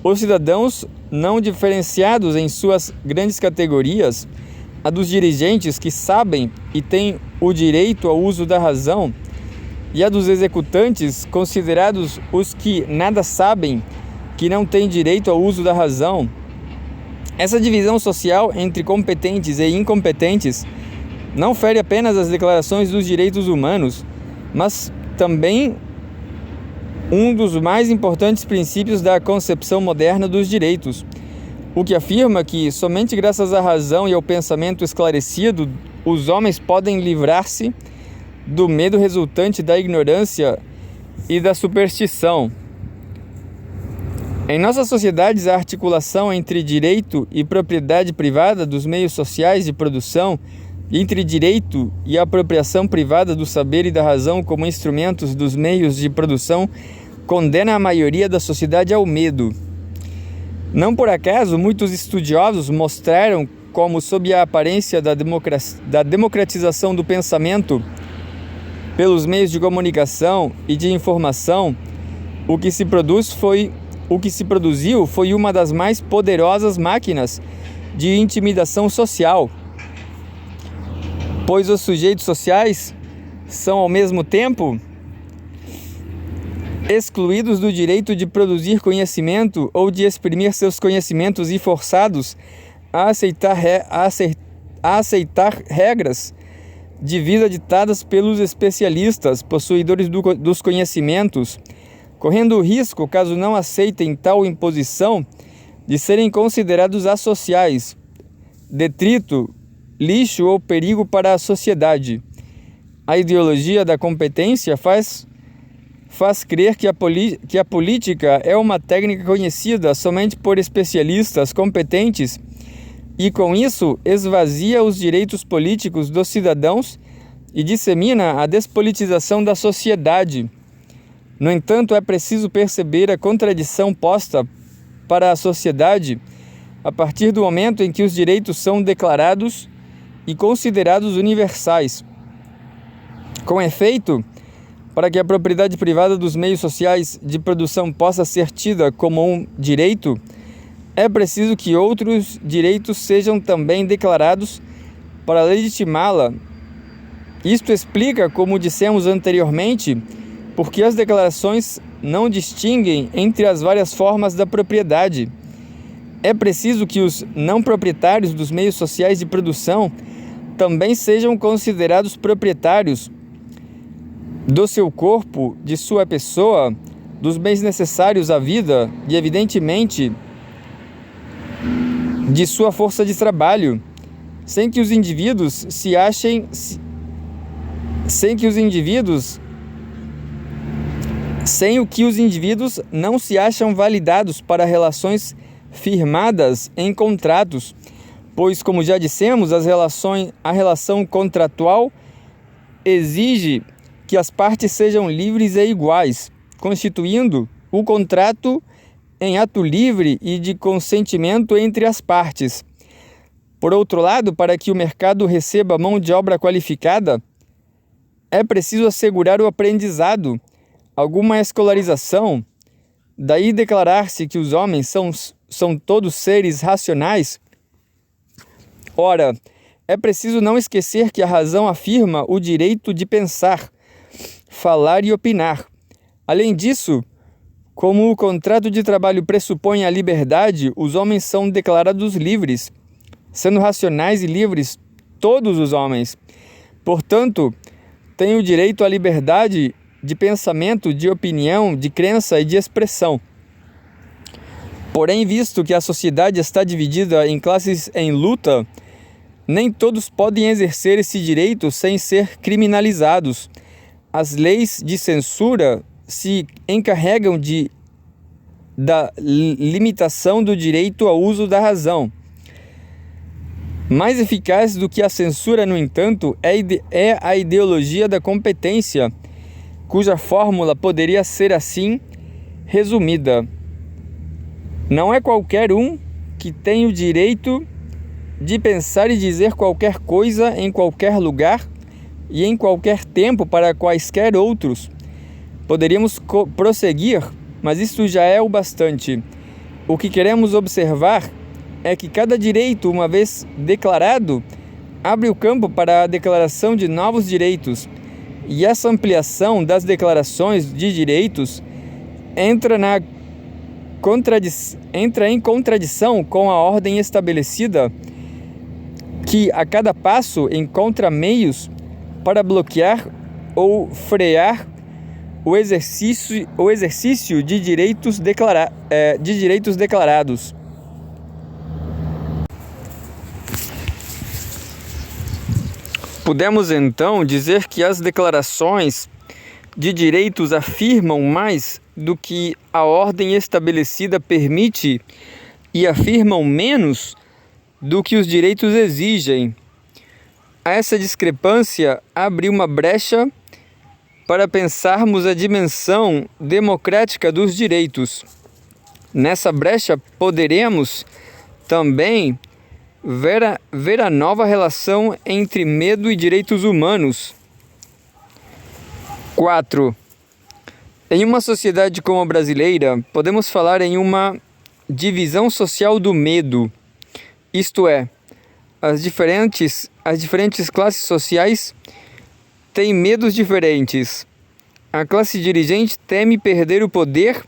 os cidadãos não diferenciados em suas grandes categorias, a dos dirigentes que sabem e têm o direito ao uso da razão, e a dos executantes considerados os que nada sabem, que não têm direito ao uso da razão. Essa divisão social entre competentes e incompetentes não fere apenas as declarações dos direitos humanos, mas também um dos mais importantes princípios da concepção moderna dos direitos, o que afirma que somente graças à razão e ao pensamento esclarecido os homens podem livrar-se do medo resultante da ignorância e da superstição. Em nossas sociedades, a articulação entre direito e propriedade privada dos meios sociais de produção, entre direito e apropriação privada do saber e da razão como instrumentos dos meios de produção, condena a maioria da sociedade ao medo. Não por acaso, muitos estudiosos mostraram como, sob a aparência da democratização do pensamento pelos meios de comunicação e de informação, o que se produziu foi uma das mais poderosas máquinas de intimidação social, pois os sujeitos sociais são ao mesmo tempo excluídos do direito de produzir conhecimento ou de exprimir seus conhecimentos e forçados a aceitar regras de vida ditadas pelos especialistas, possuidores dos conhecimentos, correndo o risco, caso não aceitem tal imposição, de serem considerados asociais, detrito, lixo ou perigo para a sociedade. A ideologia da competência faz crer que a política é uma técnica conhecida somente por especialistas competentes e, com isso, esvazia os direitos políticos dos cidadãos e dissemina a despolitização da sociedade. No entanto, é preciso perceber a contradição posta para a sociedade a partir do momento em que os direitos são declarados e considerados universais. Com efeito, para que a propriedade privada dos meios sociais de produção possa ser tida como um direito, é preciso que outros direitos sejam também declarados para legitimá-la. Isto explica, como dissemos anteriormente, porque as declarações não distinguem entre as várias formas da propriedade. É preciso que os não proprietários dos meios sociais de produção também sejam considerados proprietários do seu corpo, de sua pessoa, dos bens necessários à vida e, evidentemente, de sua força de trabalho, sem que os indivíduos não se acham validados para relações firmadas em contratos, pois, como já dissemos, a relação contratual exige que as partes sejam livres e iguais, constituindo o contrato em ato livre e de consentimento entre as partes. Por outro lado, para que o mercado receba mão de obra qualificada, é preciso assegurar o aprendizado, alguma escolarização. Daí declarar-se que os homens são todos seres racionais. Ora, é preciso não esquecer que a razão afirma o direito de pensar, falar e opinar. Além disso, como o contrato de trabalho pressupõe a liberdade, os homens são declarados livres, sendo racionais e livres todos os homens. Portanto, têm o direito à liberdade de pensamento, de opinião, de crença e de expressão. Porém, visto que a sociedade está dividida em classes em luta, nem todos podem exercer esse direito sem ser criminalizados. As leis de censura se encarregam da limitação do direito ao uso da razão. Mais eficaz do que a censura, no entanto, é a ideologia da competência, cuja fórmula poderia ser assim resumida: não é qualquer um que tem o direito de pensar e dizer qualquer coisa em qualquer lugar e em qualquer tempo para quaisquer outros. Poderíamos prosseguir, mas isso já é o bastante. O que queremos observar é que cada direito, uma vez declarado, abre o campo para a declaração de novos direitos, e essa ampliação das declarações de direitos entra em contradição com a ordem estabelecida, que a cada passo encontra meios para bloquear ou frear o exercício de direitos declarados. Podemos então dizer que as declarações de direitos afirmam mais do que a ordem estabelecida permite e afirmam menos do que os direitos exigem. Essa discrepância abre uma brecha para pensarmos a dimensão democrática dos direitos. Nessa brecha poderemos também ver a nova relação entre medo e direitos humanos. 4. Em uma sociedade como a brasileira, podemos falar em uma divisão social do medo, isto é, as diferentes classes sociais têm medos diferentes. A classe dirigente teme perder o poder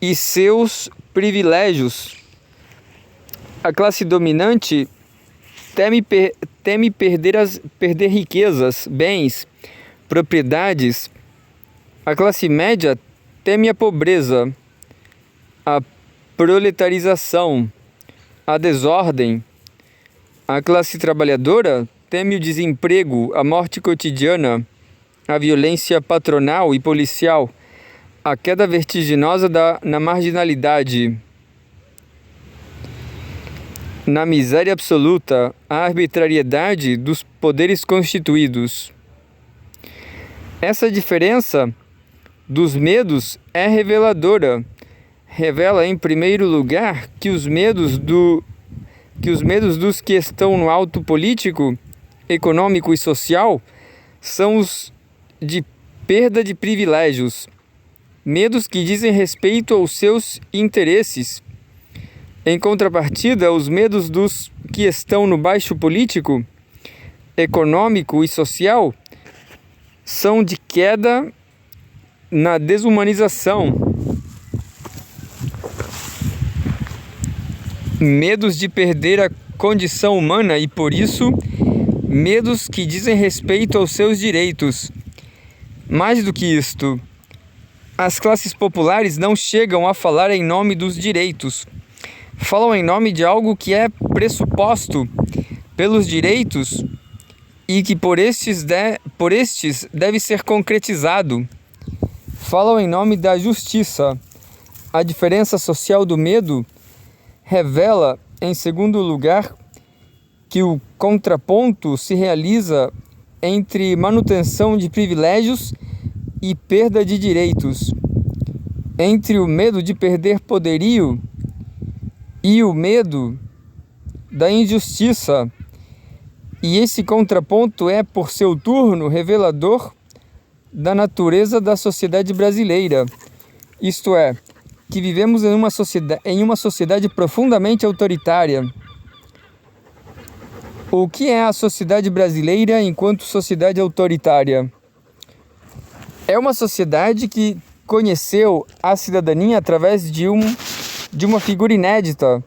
e seus privilégios. A classe dominante teme perder riquezas, bens, propriedades. A classe média teme a pobreza, a proletarização, a desordem. A classe trabalhadora teme o desemprego, a morte cotidiana, a violência patronal e policial, a queda vertiginosa na marginalidade, na miséria absoluta, a arbitrariedade dos poderes constituídos. Essa diferença dos medos é reveladora. Revela, em primeiro lugar, que os medos dos que estão no alto político, econômico e social são os de perda de privilégios, medos que dizem respeito aos seus interesses. Em contrapartida, os medos dos que estão no baixo político, econômico e social são de queda na desumanização, medos de perder a condição humana e, por isso, medos que dizem respeito aos seus direitos. Mais do que isto, as classes populares não chegam a falar em nome dos direitos. Falam em nome de algo que é pressuposto pelos direitos e que por estes deve ser concretizado. Falam em nome da justiça. A diferença social do medo revela, em segundo lugar, que o contraponto se realiza entre manutenção de privilégios e perda de direitos, entre o medo de perder poderio e o medo da injustiça. E esse contraponto é, por seu turno, revelador da natureza da sociedade brasileira, isto é, que vivemos em uma sociedade profundamente autoritária. O que é a sociedade brasileira enquanto sociedade autoritária? É uma sociedade que conheceu a cidadania através de uma figura inédita,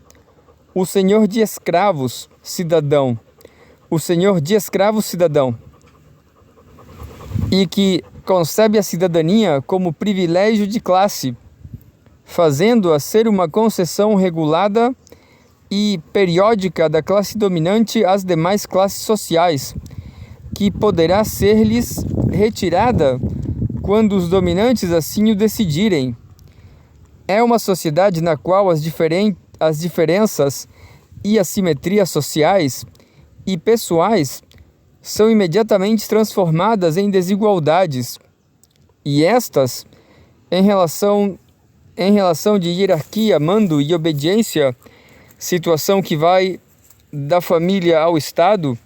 o senhor de escravos cidadão, o senhor de escravos cidadão, e que concebe a cidadania como privilégio de classe, fazendo-a ser uma concessão regulada e periódica da classe dominante às demais classes sociais, que poderá ser-lhes retirada quando os dominantes assim o decidirem. É uma sociedade na qual as diferenças e assimetrias sociais e pessoais são imediatamente transformadas em desigualdades, e estas, em relação de hierarquia, mando e obediência, situação que vai da família ao Estado,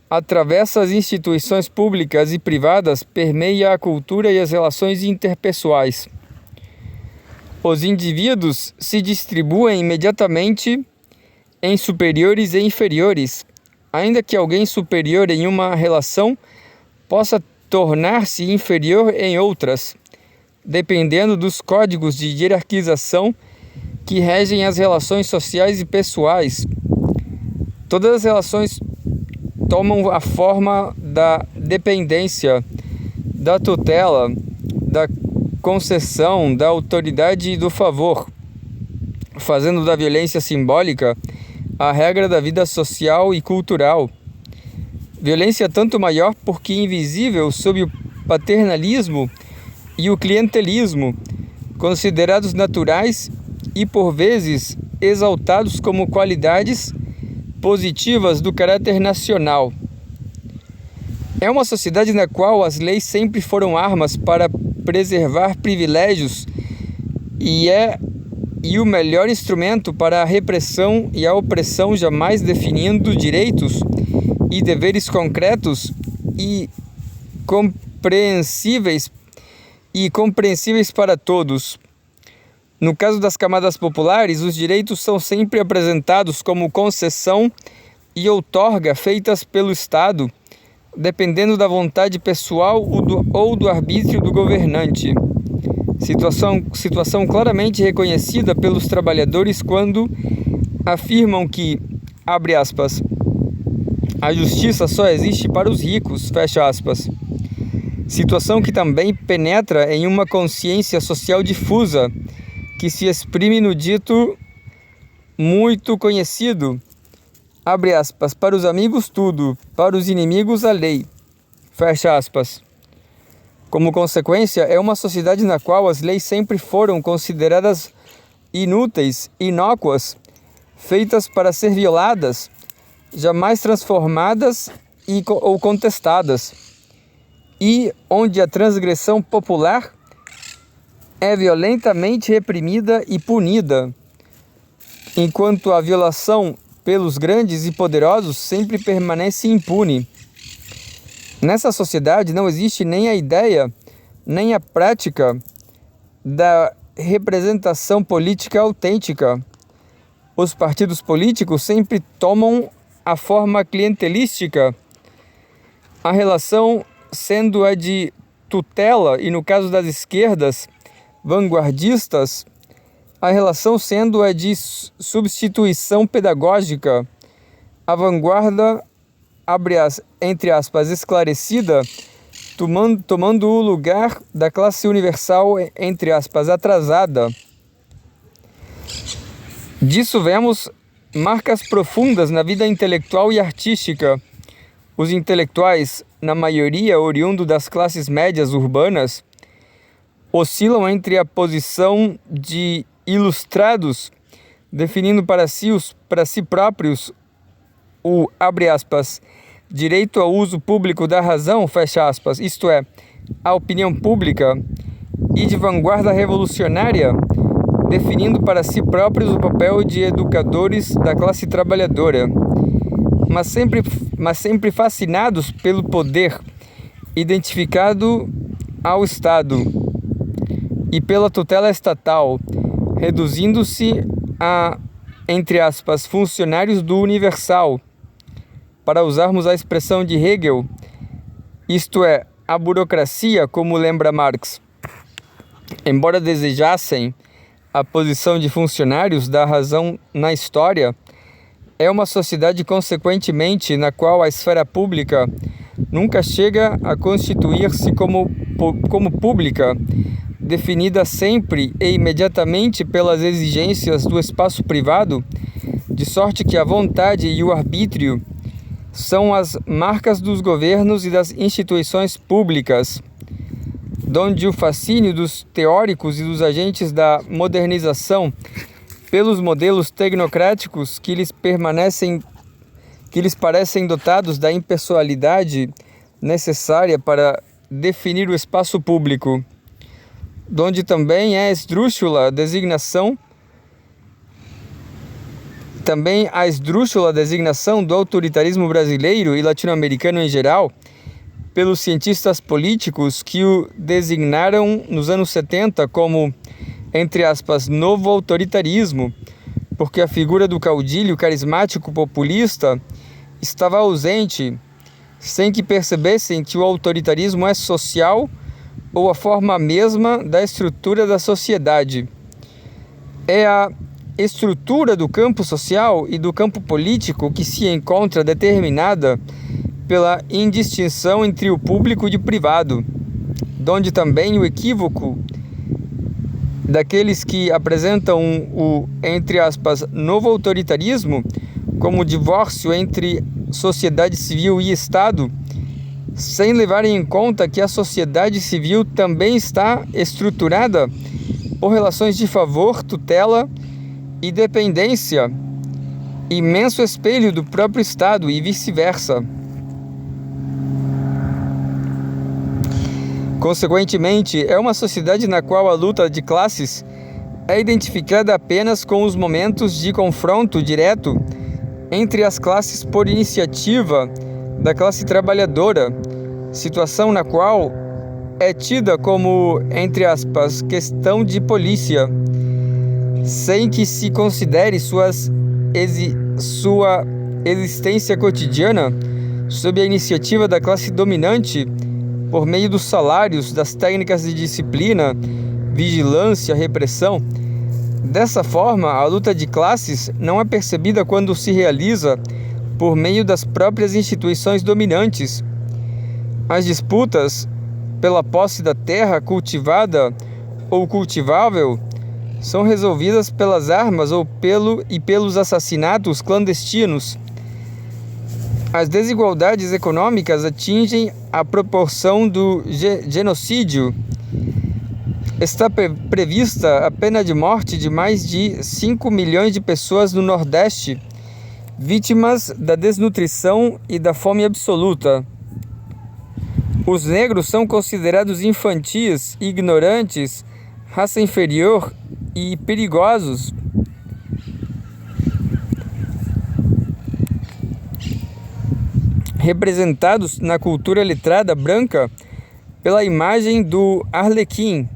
atravessa as instituições públicas e privadas, permeia a cultura e as relações interpessoais. Os indivíduos se distribuem imediatamente em superiores e inferiores, ainda que alguém superior em uma relação possa tornar-se inferior em outras, dependendo dos códigos de hierarquização que regem as relações sociais e pessoais. Todas as relações tomam a forma da dependência, da tutela, da concessão, da autoridade e do favor, fazendo da violência simbólica a regra da vida social e cultural. Violência tanto maior porque invisível sob o paternalismo e o clientelismo, considerados naturais e por vezes exaltados como qualidades positivas do caráter nacional. É uma sociedade na qual as leis sempre foram armas para preservar privilégios e o melhor instrumento para a repressão e a opressão, jamais definindo direitos e deveres concretos e compreensíveis para todos. No caso das camadas populares, os direitos são sempre apresentados como concessão e outorga feitas pelo Estado, dependendo da vontade pessoal ou do arbítrio do governante. Situação claramente reconhecida pelos trabalhadores quando afirmam que, abre aspas, a justiça só existe para os ricos, fecha aspas. Situação que também penetra em uma consciência social difusa, que se exprime no dito muito conhecido, abre aspas, para os amigos tudo, para os inimigos a lei, fecha aspas. Como consequência, é uma sociedade na qual as leis sempre foram consideradas inúteis, inócuas, feitas para ser violadas, jamais transformadas ou contestadas, e onde a transgressão popular é violentamente reprimida e punida, enquanto a violação pelos grandes e poderosos sempre permanece impune. Nessa sociedade não existe nem a ideia, nem a prática da representação política autêntica. Os partidos políticos sempre tomam a forma clientelística, a relação sendo a de tutela e, no caso das esquerdas vanguardistas, a relação sendo a de substituição pedagógica. A vanguarda, entre aspas, esclarecida, tomando o lugar da classe universal, entre aspas, atrasada. Disso vemos marcas profundas na vida intelectual e artística. Os intelectuais, na maioria oriundo das classes médias urbanas, oscilam entre a posição de ilustrados, definindo para si próprios o, abre aspas, direito ao uso público da razão, fecha aspas, isto é, a opinião pública, e de vanguarda revolucionária, definindo para si próprios o papel de educadores da classe trabalhadora, mas sempre fascinados pelo poder identificado ao Estado e pela tutela estatal, reduzindo-se a, entre aspas, funcionários do universal, para usarmos a expressão de Hegel, isto é, a burocracia, como lembra Marx. Embora desejassem a posição de funcionários da razão na história, é uma sociedade, consequentemente, na qual a esfera pública nunca chega a constituir-se como pública, definida sempre e imediatamente pelas exigências do espaço privado, de sorte que a vontade e o arbítrio são as marcas dos governos e das instituições públicas, donde o fascínio dos teóricos e dos agentes da modernização pelos modelos tecnocráticos que lhes parecem dotados da impessoalidade necessária para definir o espaço público, donde também a esdrúxula designação do autoritarismo brasileiro e latino-americano em geral, pelos cientistas políticos que o designaram nos anos 70 como, entre aspas, novo autoritarismo, porque a figura do caudilho carismático populista estava ausente, sem que percebessem que o autoritarismo é social ou a forma mesma da estrutura da sociedade. É a estrutura do campo social e do campo político que se encontra determinada pela indistinção entre o público e o privado, donde também o equívoco daqueles que apresentam o, entre aspas, novo autoritarismo como divórcio entre sociedade civil e Estado, sem levarem em conta que a sociedade civil também está estruturada por relações de favor, tutela e dependência, imenso espelho do próprio Estado e vice-versa. Consequentemente, é uma sociedade na qual a luta de classes é identificada apenas com os momentos de confronto direto entre as classes por iniciativa da classe trabalhadora, situação na qual é tida como, entre aspas, questão de polícia, sem que se considere sua existência cotidiana sob a iniciativa da classe dominante por meio dos salários, das técnicas de disciplina, vigilância, repressão. Dessa forma, a luta de classes não é percebida quando se realiza por meio das próprias instituições dominantes. As disputas pela posse da terra cultivada ou cultivável são resolvidas pelas armas ou pelos assassinatos clandestinos. As desigualdades econômicas atingem a proporção do genocídio. Está prevista a pena de morte de mais de 5 milhões de pessoas no Nordeste, vítimas da desnutrição e da fome absoluta. Os negros são considerados infantis, ignorantes, raça inferior e perigosos. Representados na cultura letrada branca pela imagem do Arlequim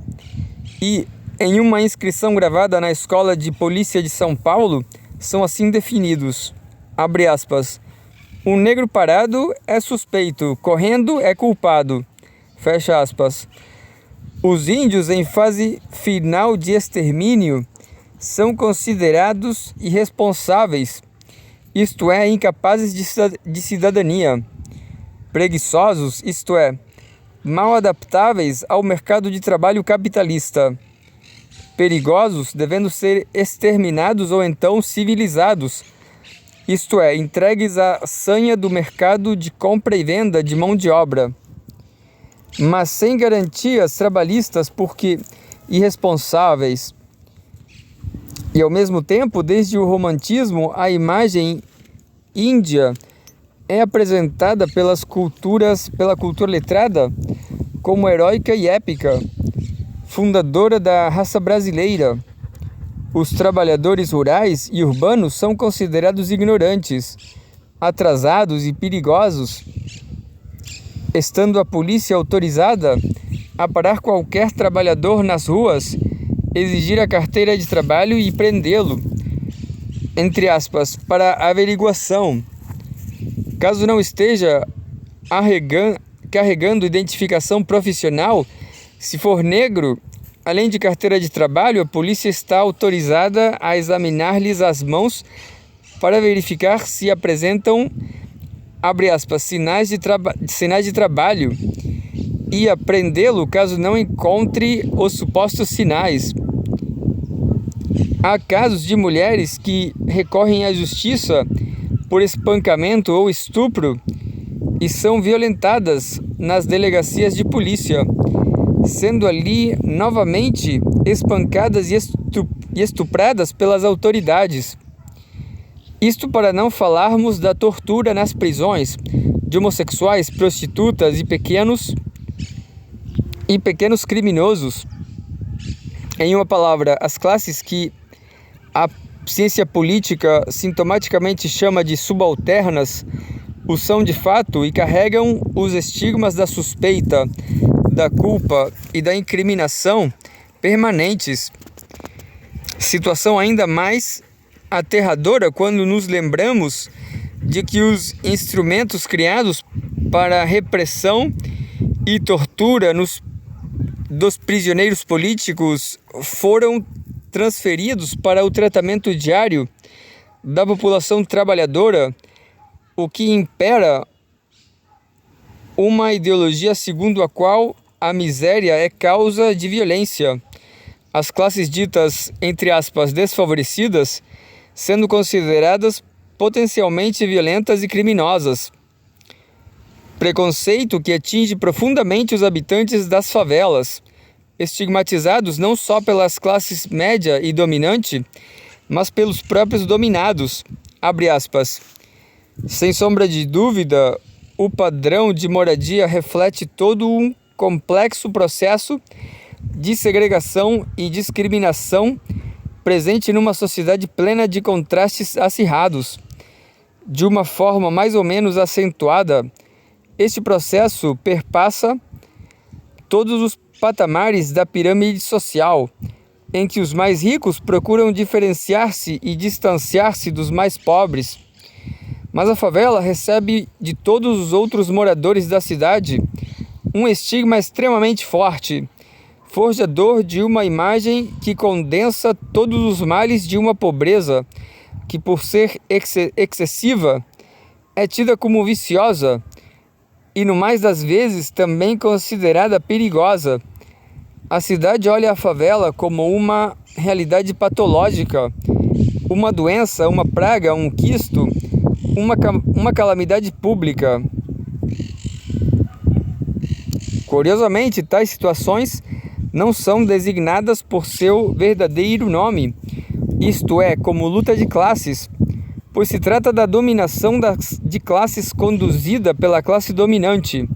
e em uma inscrição gravada na Escola de Polícia de São Paulo, são assim definidos, abre aspas, um negro parado é suspeito, correndo é culpado, fecha aspas. Os índios em fase final de extermínio são considerados irresponsáveis, isto é, incapazes de cidadania, preguiçosos, isto é, mal adaptáveis ao mercado de trabalho capitalista, perigosos, devendo ser exterminados ou então civilizados, isto é, entregues à sanha do mercado de compra e venda de mão de obra, mas sem garantias trabalhistas porque irresponsáveis. E ao mesmo tempo, desde o romantismo, a imagem índia é apresentada pela cultura letrada como heróica e épica, fundadora da raça brasileira. Os trabalhadores rurais e urbanos são considerados ignorantes, atrasados e perigosos, estando a polícia autorizada a parar qualquer trabalhador nas ruas, exigir a carteira de trabalho e prendê-lo, entre aspas, para averiguação. Caso não esteja carregando identificação profissional, se for negro, além de carteira de trabalho, a polícia está autorizada a examinar-lhes as mãos para verificar se apresentam, abre aspas, sinais de trabalho e a prendê-lo caso não encontre os supostos sinais. Há casos de mulheres que recorrem à justiça por espancamento ou estupro e são violentadas nas delegacias de polícia, sendo ali novamente espancadas e estupradas pelas autoridades. Isto para não falarmos da tortura nas prisões de homossexuais, prostitutas e pequenos criminosos. Em uma palavra, as classes que a ciência política sintomaticamente chama de subalternas o são de fato e carregam os estigmas da suspeita, da culpa e da incriminação permanentes. Situação ainda mais aterradora quando nos lembramos de que os instrumentos criados para a repressão e tortura dos prisioneiros políticos foram transferidos para o tratamento diário da população trabalhadora, o que impera uma ideologia segundo a qual a miséria é causa de violência. As classes ditas, entre aspas, desfavorecidas, sendo consideradas potencialmente violentas e criminosas. Preconceito que atinge profundamente os habitantes das favelas, estigmatizados não só pelas classes média e dominante, mas pelos próprios dominados, abre aspas. Sem sombra de dúvida, o padrão de moradia reflete todo um complexo processo de segregação e discriminação presente numa sociedade plena de contrastes acirrados. De uma forma mais ou menos acentuada, este processo perpassa todos os patamares da pirâmide social, em que os mais ricos procuram diferenciar-se e distanciar-se dos mais pobres. Mas a favela recebe de todos os outros moradores da cidade um estigma extremamente forte, forjador de uma imagem que condensa todos os males de uma pobreza que, por ser excessiva, é tida como viciosa e, no mais das vezes, também considerada perigosa. A cidade olha a favela como uma realidade patológica, uma doença, uma praga, um quisto, uma calamidade pública. Curiosamente, tais situações não são designadas por seu verdadeiro nome, isto é, como luta de classes, pois se trata da dominação de classes conduzida pela classe dominante,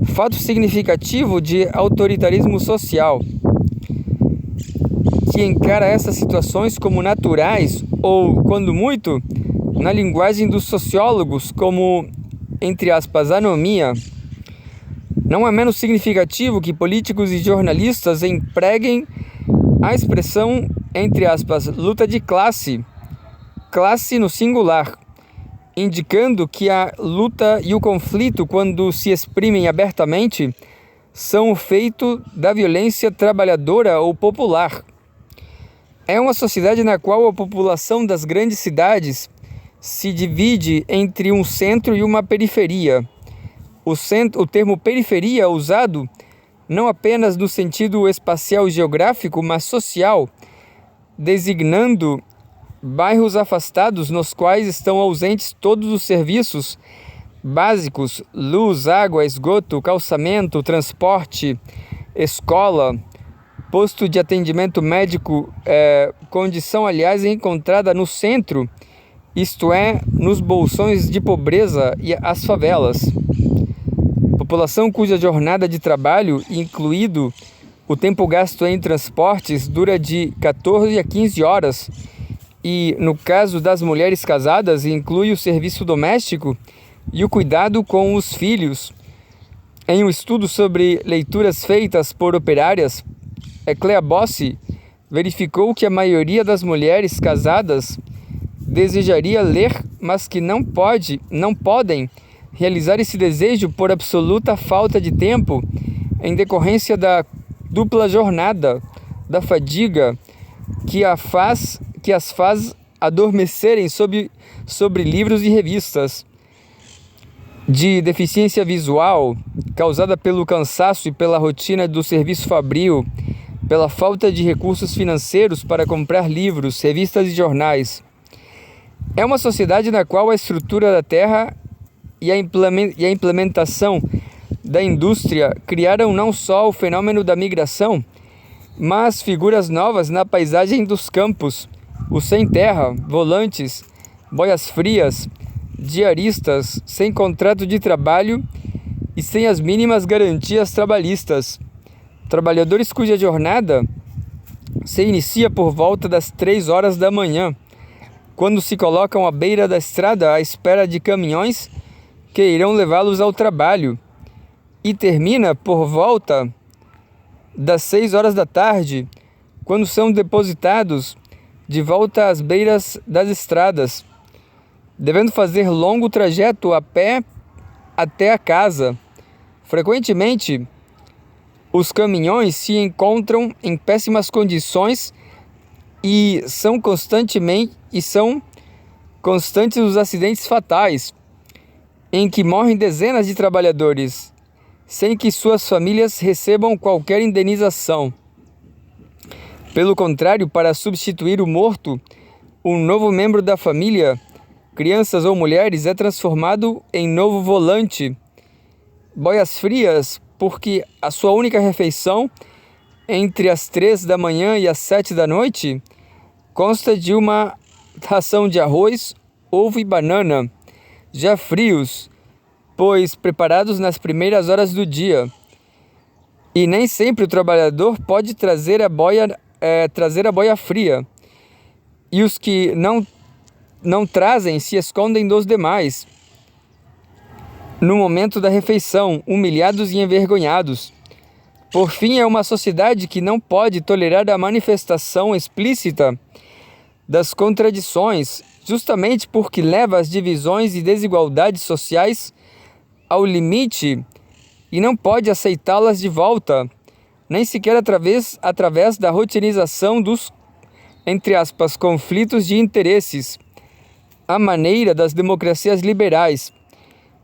fato significativo de autoritarismo social, que encara essas situações como naturais ou, quando muito, na linguagem dos sociólogos, como, entre aspas, anomia. Não é menos significativo que políticos e jornalistas empreguem a expressão, entre aspas, luta de classe no singular, indicando que a luta e o conflito, quando se exprimem abertamente, são o feito da violência trabalhadora ou popular. É uma sociedade na qual a população das grandes cidades se divide entre um centro e uma periferia. O termo periferia é usado não apenas no sentido espacial e geográfico, mas social, designando bairros afastados nos quais estão ausentes todos os serviços básicos: luz, água, esgoto, calçamento, transporte, escola, posto de atendimento médico, condição, aliás, encontrada no centro, isto é, nos bolsões de pobreza e as favelas. População cuja jornada de trabalho, incluído o tempo gasto em transportes, dura de 14 a 15 horas e, no caso das mulheres casadas, inclui o serviço doméstico e o cuidado com os filhos. Em um estudo sobre leituras feitas por operárias, Clea Bossi verificou que a maioria das mulheres casadas desejaria ler, mas que não podem realizar esse desejo por absoluta falta de tempo, em decorrência da dupla jornada, da fadiga que as faz adormecerem sobre livros e revistas, de deficiência visual causada pelo cansaço e pela rotina do serviço fabril, pela falta de recursos financeiros para comprar livros, revistas e jornais. É uma sociedade na qual a estrutura da terra e a implementação da indústria criaram não só o fenômeno da migração, mas figuras novas na paisagem dos campos: os sem terra, volantes, boias frias, diaristas sem contrato de trabalho e sem as mínimas garantias trabalhistas. Trabalhadores cuja jornada se inicia por volta das 3 horas da manhã, quando se colocam à beira da estrada à espera de caminhões que irão levá-los ao trabalho, e termina por volta das 6 horas da tarde, quando são depositados de volta às beiras das estradas, devendo fazer longo trajeto a pé até a casa. Frequentemente, os caminhões se encontram em péssimas condições e são constantes os acidentes fatais, em que morrem dezenas de trabalhadores, sem que suas famílias recebam qualquer indenização. Pelo contrário, para substituir o morto, um novo membro da família, crianças ou mulheres, é transformado em novo volante. Boias frias, porque a sua única refeição, entre as 3 da manhã e as 7 da noite, consta de uma ração de arroz, ovo e banana, já frios, pois preparados nas primeiras horas do dia. E nem sempre o trabalhador pode trazer a boia fria, e os que não trazem se escondem dos demais no momento da refeição, humilhados e envergonhados. Por fim, é uma sociedade que não pode tolerar a manifestação explícita das contradições, justamente porque leva as divisões e desigualdades sociais ao limite e não pode aceitá-las de volta, nem sequer através da rotinização dos, entre aspas, conflitos de interesses, à maneira das democracias liberais.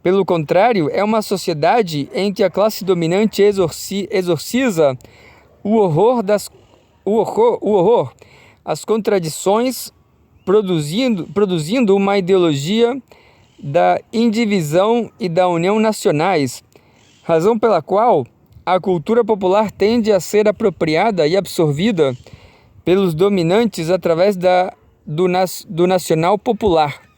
Pelo contrário, é uma sociedade em que a classe dominante exorciza o horror, as contradições, produzindo uma ideologia da indivisão e da união nacionais, razão pela qual a cultura popular tende a ser apropriada e absorvida pelos dominantes através do nacional popular.